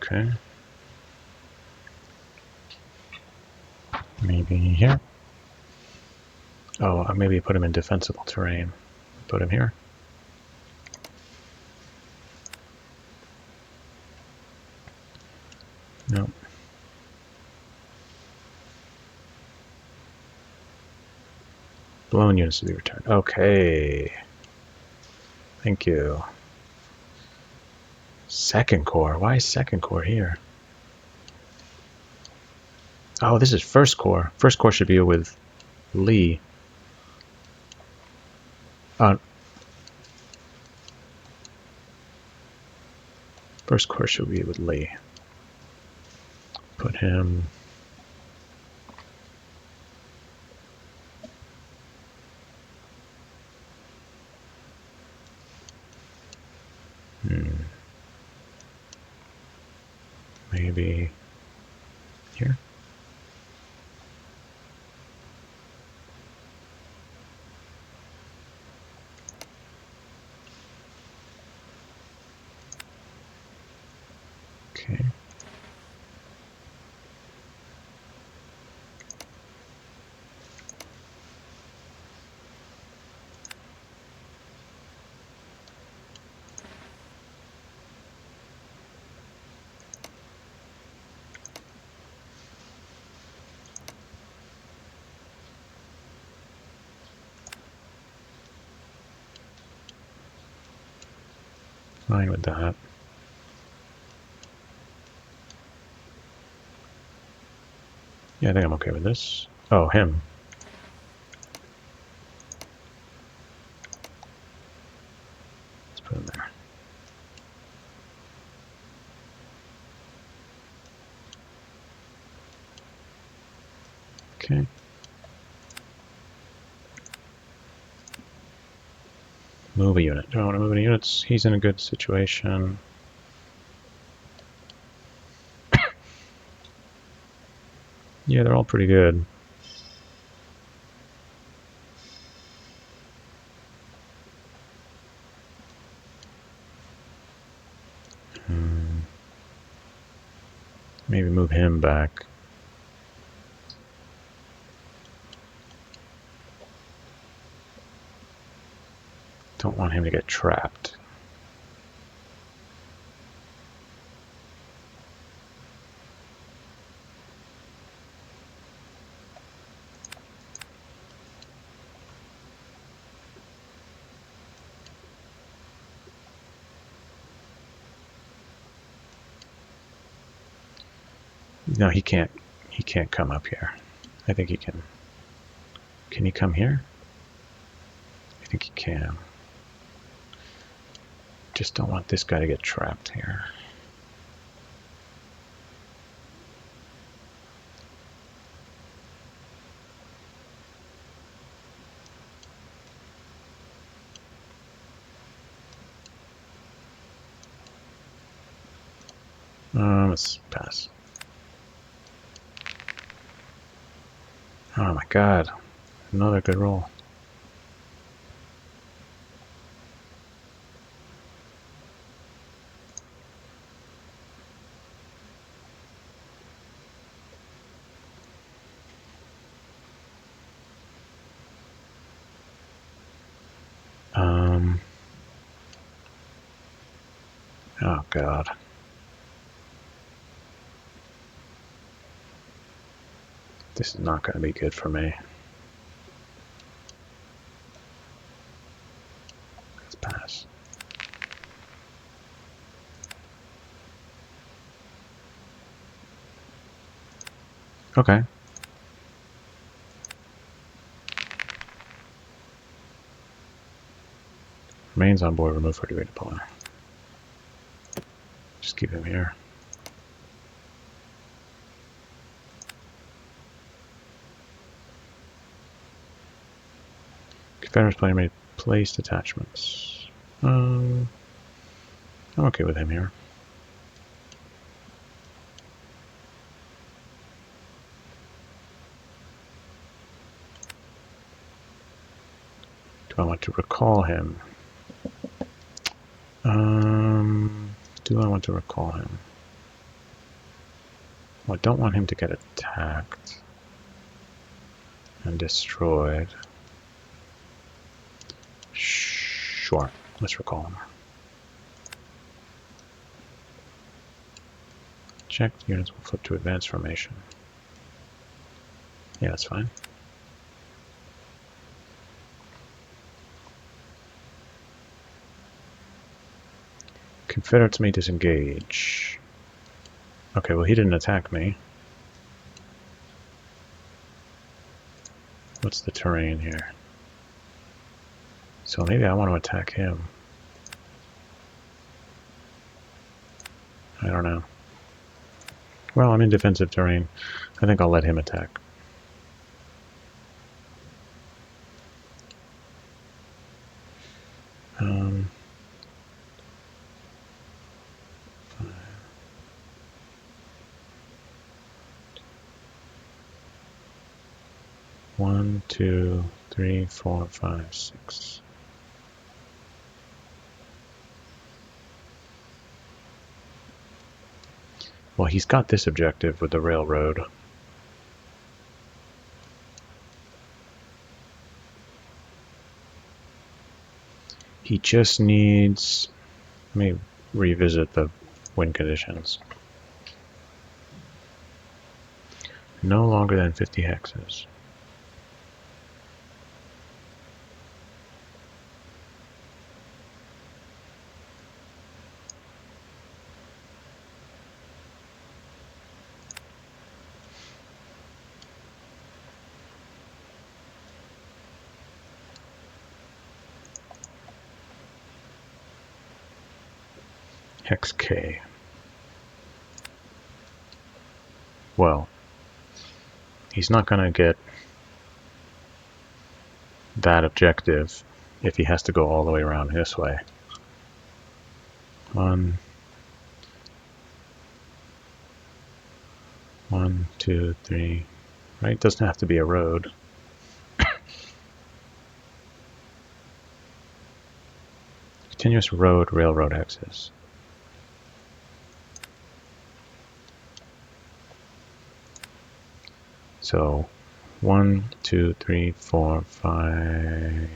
Okay. Maybe here? Oh, maybe put him in defensible terrain. Put him here. Nope. Blown units to be returned. Okay. Thank you. Second Corps. Why is Second Corps here? Oh, this is First Corps. First Corps should be with Lee. First Corps should be with Lee. Put him... Maybe here? Okay. Fine with that. Yeah, I think I'm okay with this. Oh, him. Let's put him there. Okay. Move a unit. Do I want to move any units? He's in a good situation. Yeah, they're all pretty good. Maybe move him back. Don't want him to get trapped. No, he can't. He can't come up here. I think he can. Can he come here? I think he can. Just don't want this guy to get trapped here. Let's pass. Oh my god. Another good roll. Oh god. This is not going to be good for me. Let's pass. Okay. Remains on board, remove 40 degree polar. Just keep him here. Confederate's player may place detachments. I'm okay with him here. Do I want to recall him? Do I want to recall him? Well, I don't want him to get attacked and destroyed. Sure, let's recall him. Check, units will flip to advanced formation. Yeah, that's fine. Confederates may disengage. Okay, well he didn't attack me. What's the terrain here? So maybe I want to attack him. I don't know. Well, I'm in defensive terrain. I think I'll let him attack. Um, 1, 2, 3, 4, 5, 6. Well, he's got this objective with the railroad. He just needs... Let me revisit the wind conditions. No longer than 50 hexes. Hex K. Well, he's not going to get that objective if he has to go all the way around this way. 1, 2, 3. Right? It doesn't have to be a road. Continuous road, railroad hexes. So 1, 2, 3, 4, 5,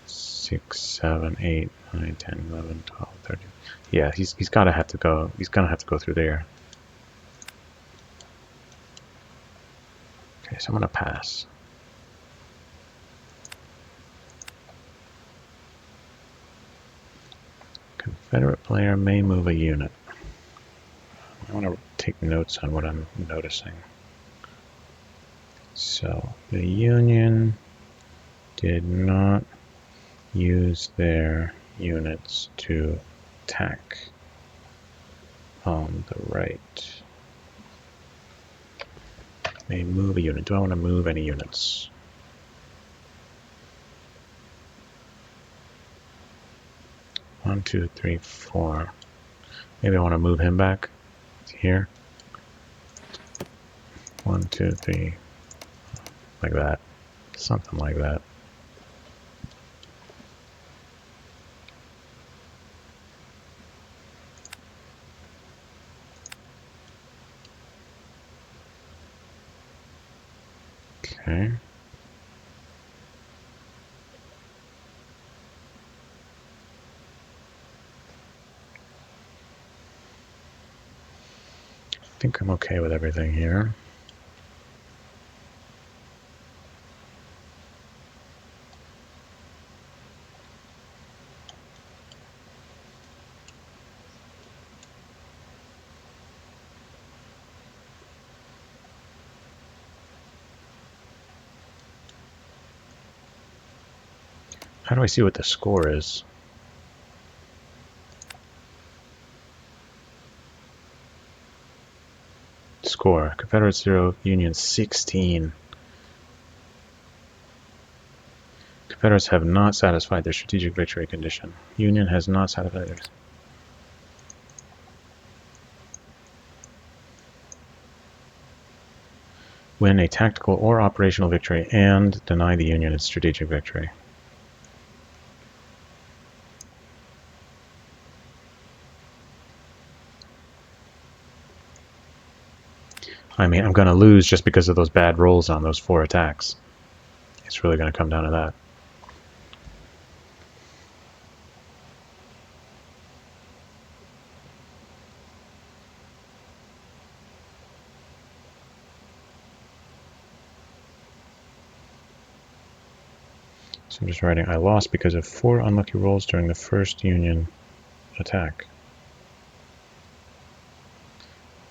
6, 7, 8, 9, 10, 11, 12, 13. Yeah, he's gotta have to go. He's gonna have to go through there. Okay, so I'm gonna pass. Confederate player may move a unit. I want to take notes on what I'm noticing. So the Union did not use their units to attack on the right. May move a unit. Do I want to move any units? One, 2, 3, 4. Maybe I want to move him back here. 1, 2, 3. Like that. Something like that. Okay. I think I'm okay with everything here. How do I see what the score is? Score. Confederate 0, Union 16. Confederates have not satisfied their strategic victory condition. Union has not satisfied theirs. Win a tactical or operational victory and deny the Union its strategic victory. I mean, I'm going to lose just because of those bad rolls on those 4 attacks. It's really going to come down to that. So I'm just writing, I lost because of 4 unlucky rolls during the first Union attack.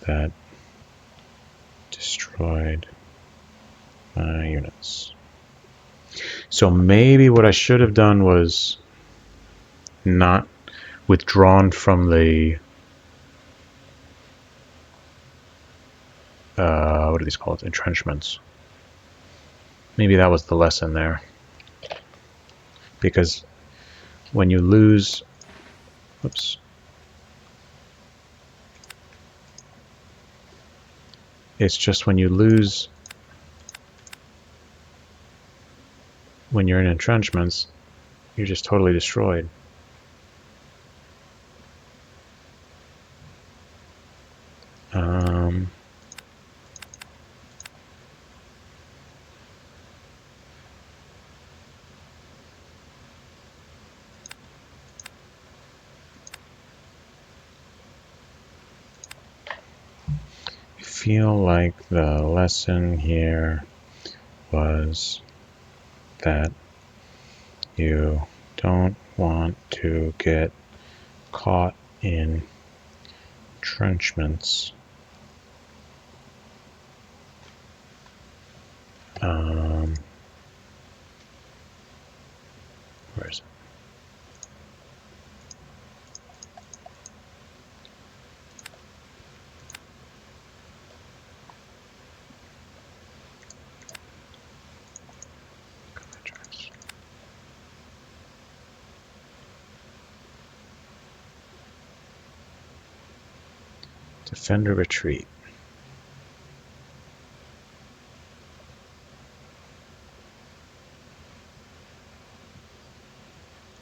That destroyed units. So maybe what I should have done was not withdrawn from the what do these called? Entrenchments. Maybe that was the lesson there. Because when you lose, oops, it's just when you lose, when you're in entrenchments, you're just totally destroyed. I feel like the lesson here was that you don't want to get caught in entrenchments. Where is it? Defender retreat.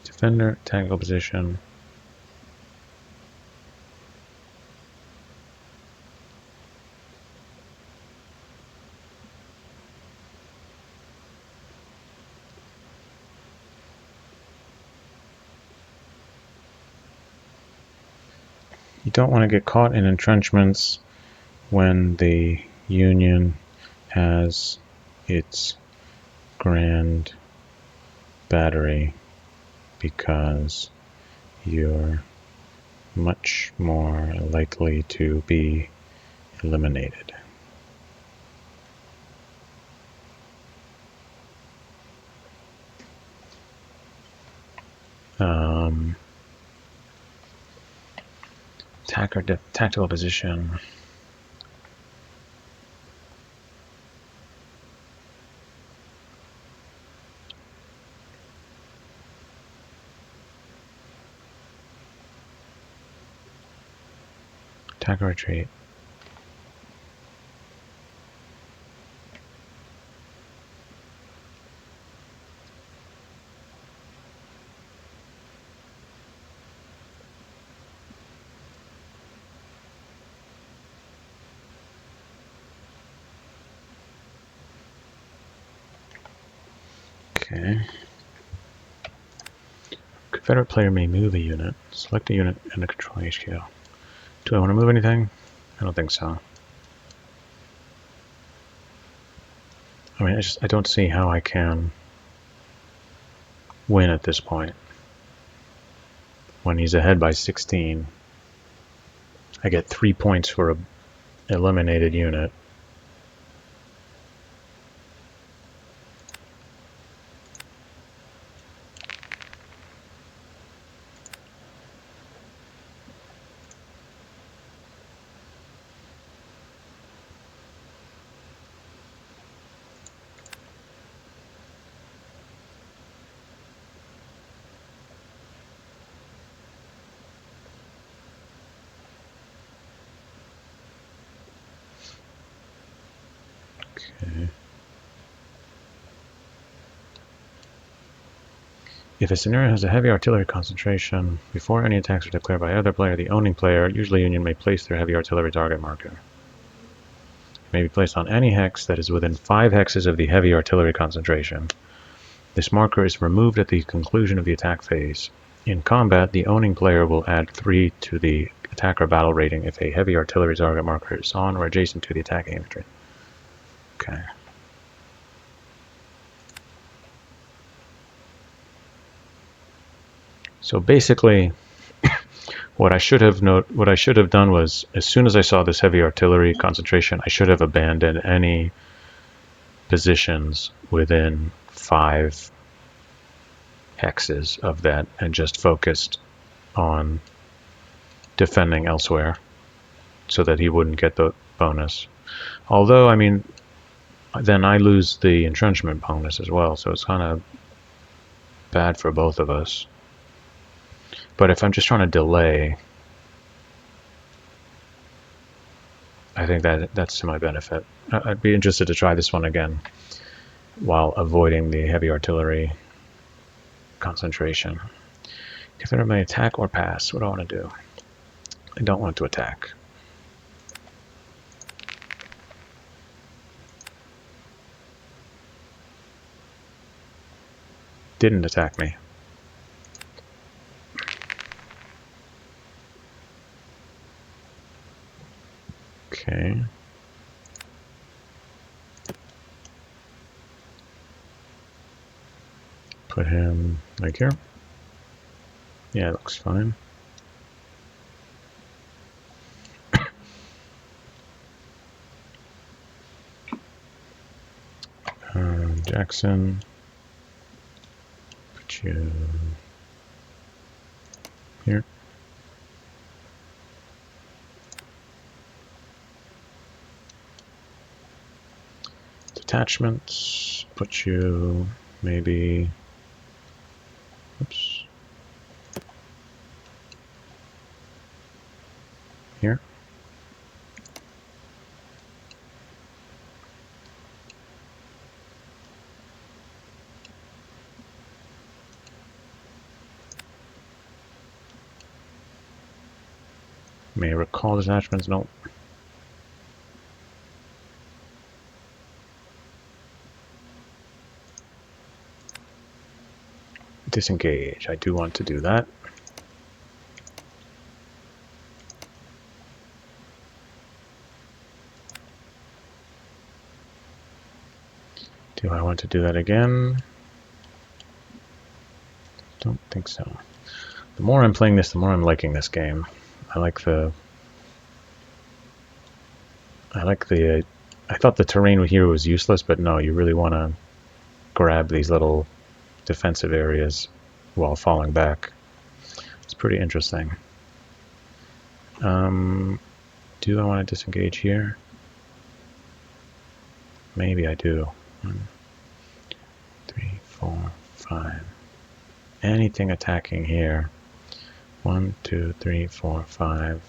Defender tactical position. You don't want to get caught in entrenchments when the Union has its grand battery, because you're much more likely to be eliminated. Attacker tactical position. Attacker retreat. Okay. Confederate player may move a unit. Select a unit and a control HQ. Do I want to move anything? I don't think so. I mean, I don't see how I can win at this point. When he's ahead by 16, I get 3 points for an eliminated unit. Okay. If a scenario has a heavy artillery concentration, before any attacks are declared by either player, the owning player, usually Union, may place their heavy artillery target marker. It may be placed on any hex that is within 5 hexes of the heavy artillery concentration. This marker is removed at the conclusion of the attack phase. In combat, the owning player will add 3 to the attacker battle rating if a heavy artillery target marker is on or adjacent to the attacking infantry. Okay. So basically, what I should have done was, as soon as I saw this heavy artillery concentration, I should have abandoned any positions within 5 hexes of that and just focused on defending elsewhere so that he wouldn't get the bonus. Although, I mean, then I lose the entrenchment bonus as well, so it's kind of bad for both of us. But if I'm just trying to delay, I think that's to my benefit. I'd be interested to try this one again while avoiding the heavy artillery concentration. Confederate may attack or pass. What do I want to do? I don't want to attack. Didn't attack me. Okay. Put him like here. Yeah, it looks fine. Jackson. Put you here. Detachments. Put you maybe. Oops. Here. May recall detachments. Nope. Disengage. I do want to do that. Do I want to do that again? Don't think so. The more I'm playing this, the more I'm liking this game. I thought the terrain here was useless, but no, you really want to grab these little defensive areas while falling back. It's pretty interesting. Do I want to disengage here? Maybe I do. 1, 3, 4, 5. Anything attacking here. 1, 2, 3, 4, 5.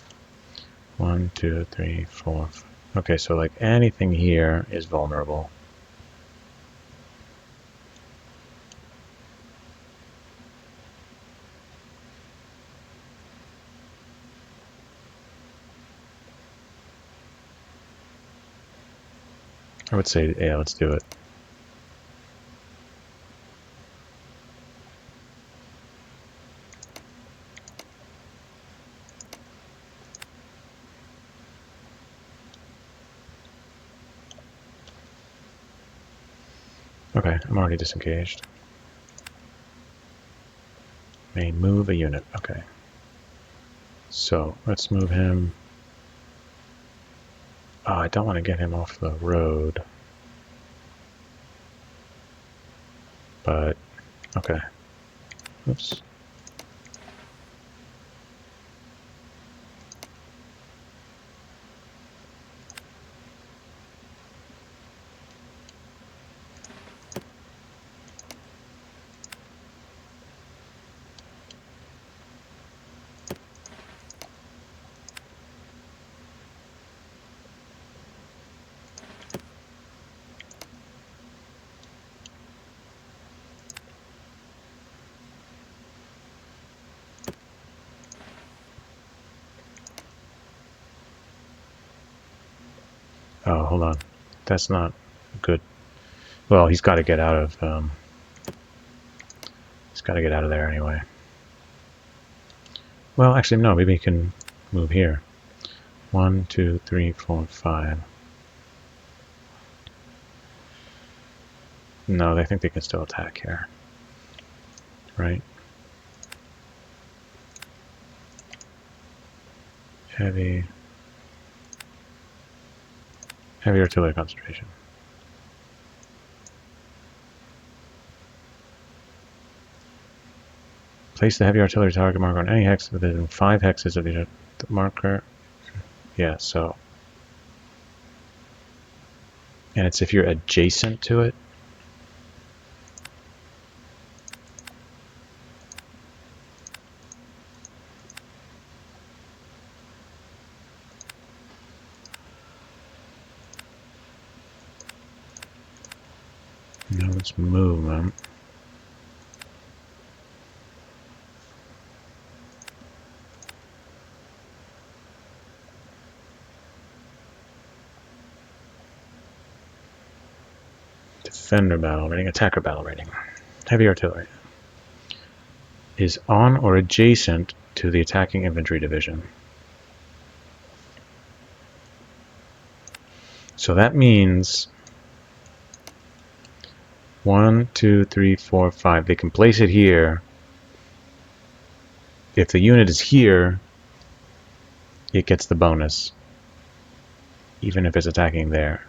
1, 2, 3, 4, 5. Okay, so like anything here is vulnerable. I would say, yeah, let's do it. Okay, I'm already disengaged. May move a unit. Okay. So, let's move him. Oh, I don't want to get him off the road. But, okay. Oops. Oh, hold on. That's not good. Well, he's got to get out of. He's got to get out of there anyway. Well, actually, no. Maybe he can move here. 1, 2, 3, 4, 5. No, they think they can still attack here. Right? Heavy artillery concentration. Place the heavy artillery target marker on any hex within 5 hexes of the marker. Yeah, so... And it's if you're adjacent to it. Now let's move them. Defender battle rating, attacker battle rating. Heavy artillery is on or adjacent to the attacking infantry division. So that means 1, 2, 3, 4, 5. They can place it here. If the unit is here, it gets the bonus, even if it's attacking there.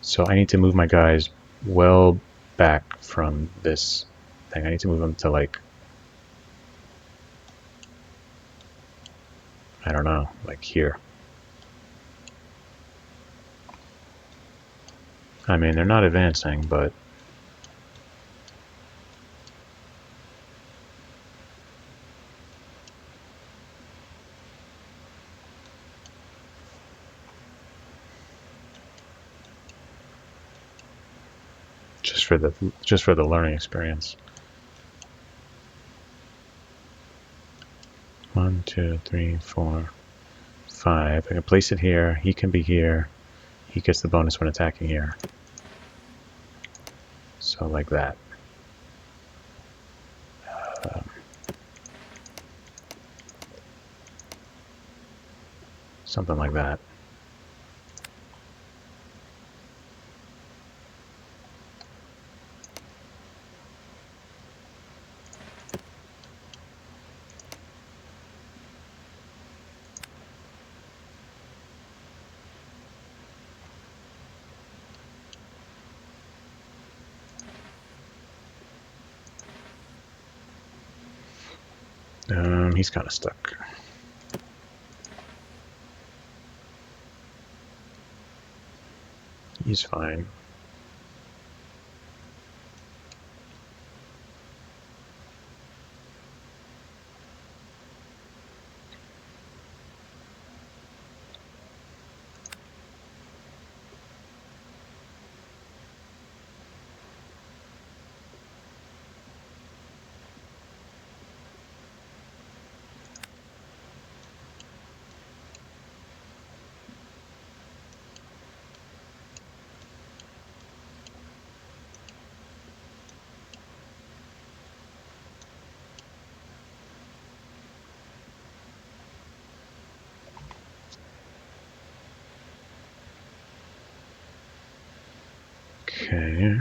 So I need to move my guys well back from this thing. I need to move them to, like, I don't know, like here. I mean, they're not advancing, but just for the learning experience. 1, 2, 3, 4, 5. I can place it here. He can be here. He gets the bonus when attacking here. So like that. Something like that. He's kind of stuck. He's fine. Okay.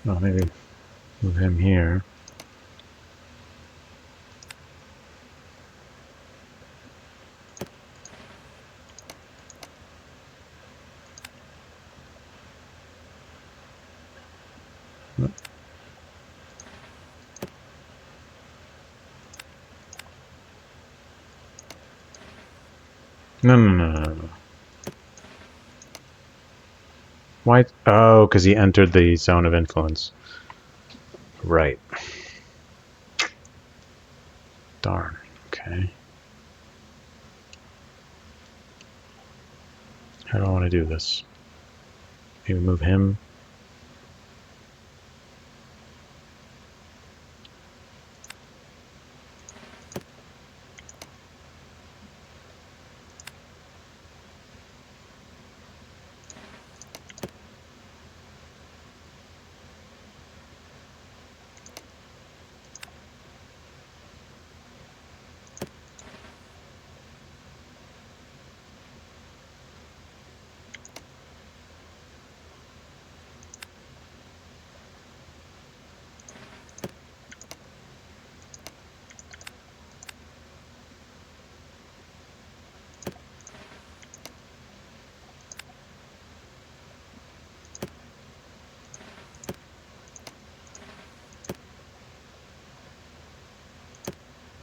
Well, maybe move him here. No. Why? Oh, because he entered the zone of influence. Right. Darn. Okay. How do I want to do this? Maybe move him.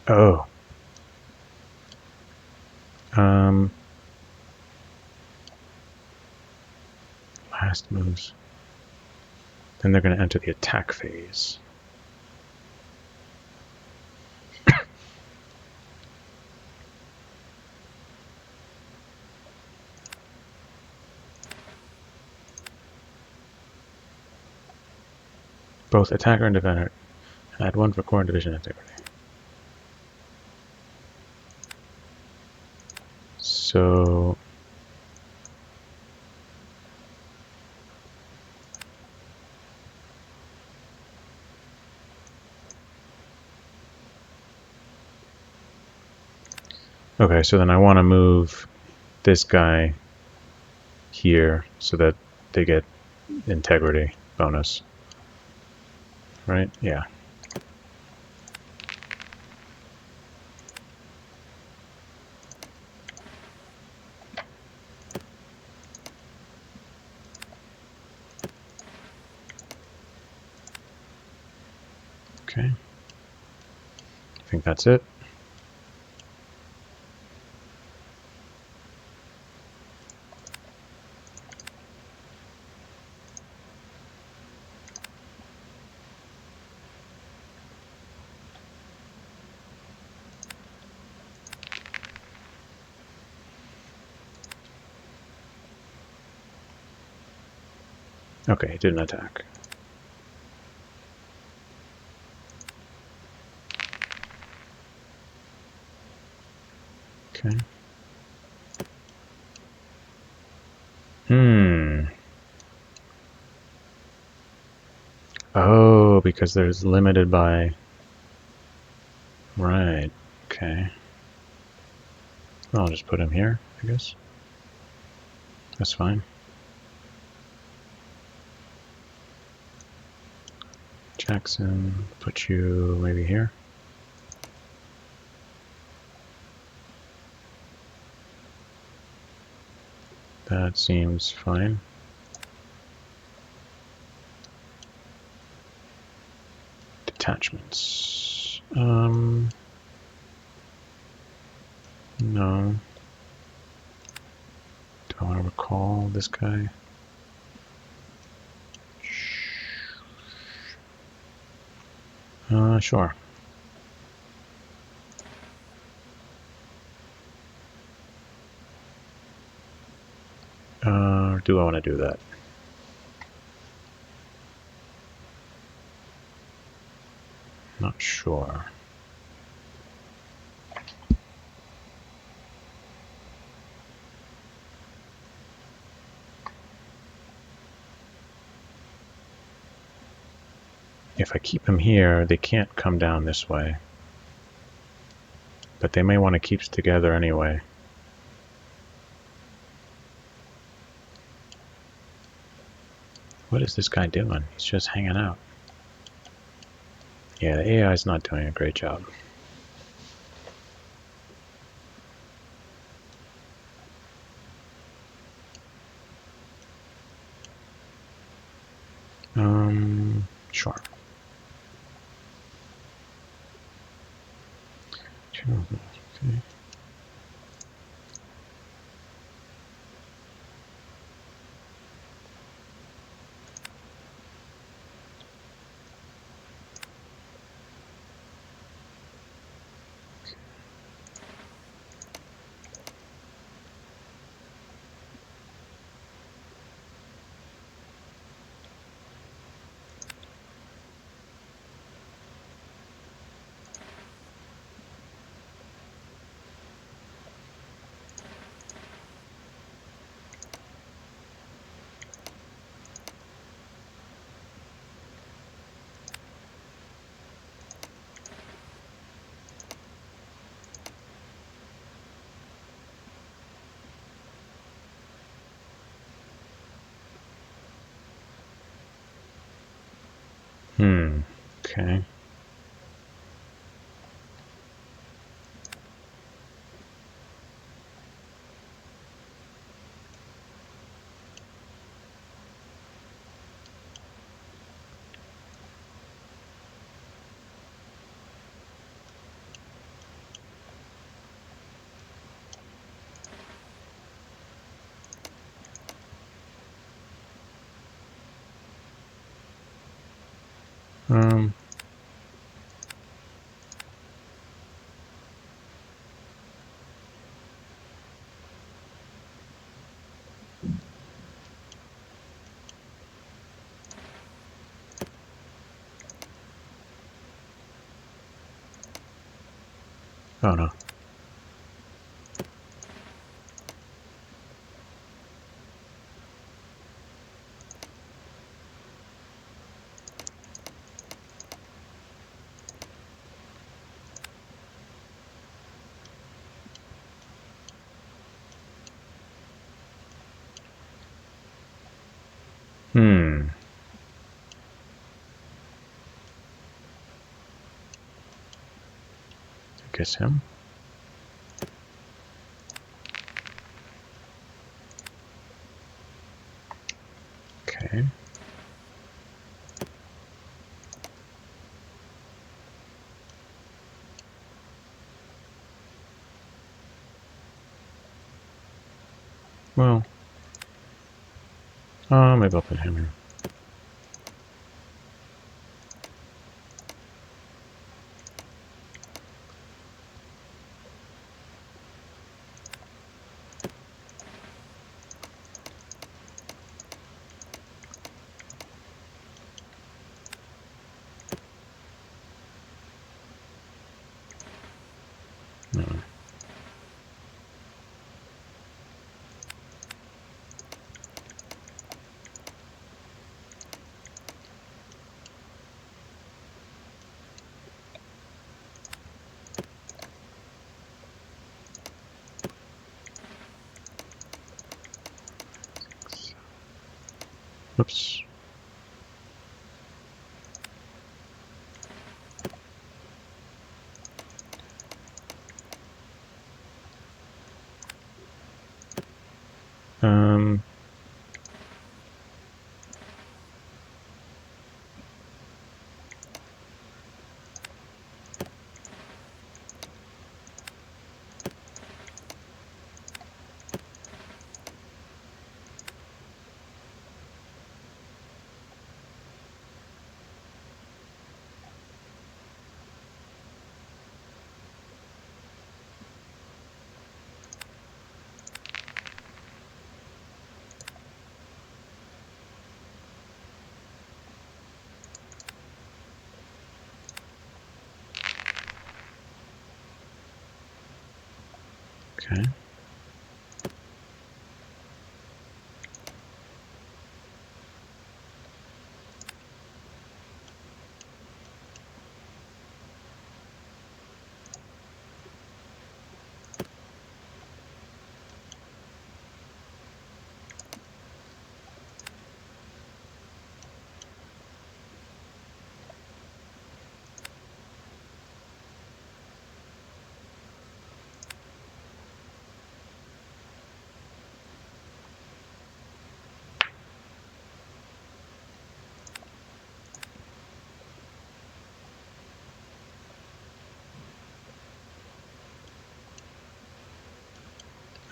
Oh. Last moves. Then they're going to enter the attack phase. Both attacker and defender. Add 1 for core and division integrity. So... Okay, so then I want to move this guy here so that they get integrity bonus. Right? Yeah. Okay. I think that's it. Okay, it didn't attack. Okay. Oh, because there's limited by... Right. Okay. Well, I'll just put him here, I guess. That's fine. Jackson, put you maybe here. That seems fine. Detachments. No. Do I want to recall this guy? Sure. Do I want to do that? Not sure. If I keep them here, they can't come down this way. But they may want to keep together anyway. What is this guy doing? He's just hanging out. Yeah, the AI's not doing a great job. Sure. Okay. Okay. Um, oh no. Hmm. I guess him. Okay. Well, maybe I'll put him here. No. Oops. Um, okay.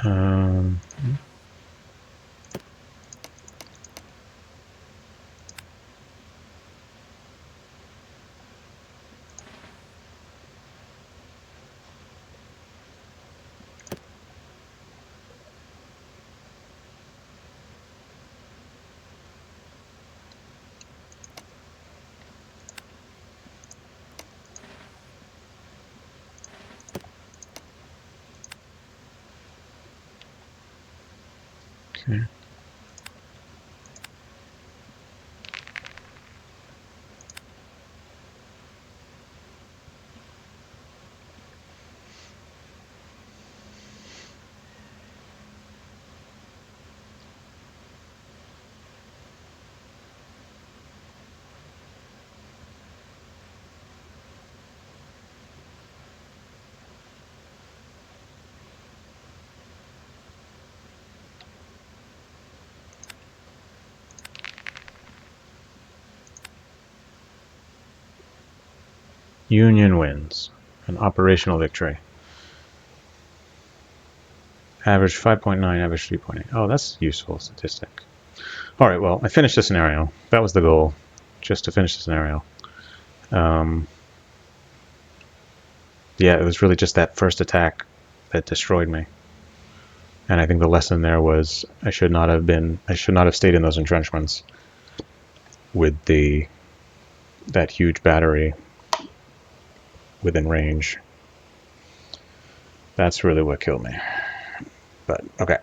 Um, okay. Union wins. An operational victory. Average 5.9, average 3.8. Oh, that's a useful statistic. Alright, well, I finished the scenario. That was the goal. Just to finish the scenario. Yeah, it was really just that first attack that destroyed me. And I think the lesson there was I should not have stayed in those entrenchments with that huge battery within range. That's really what killed me. But okay.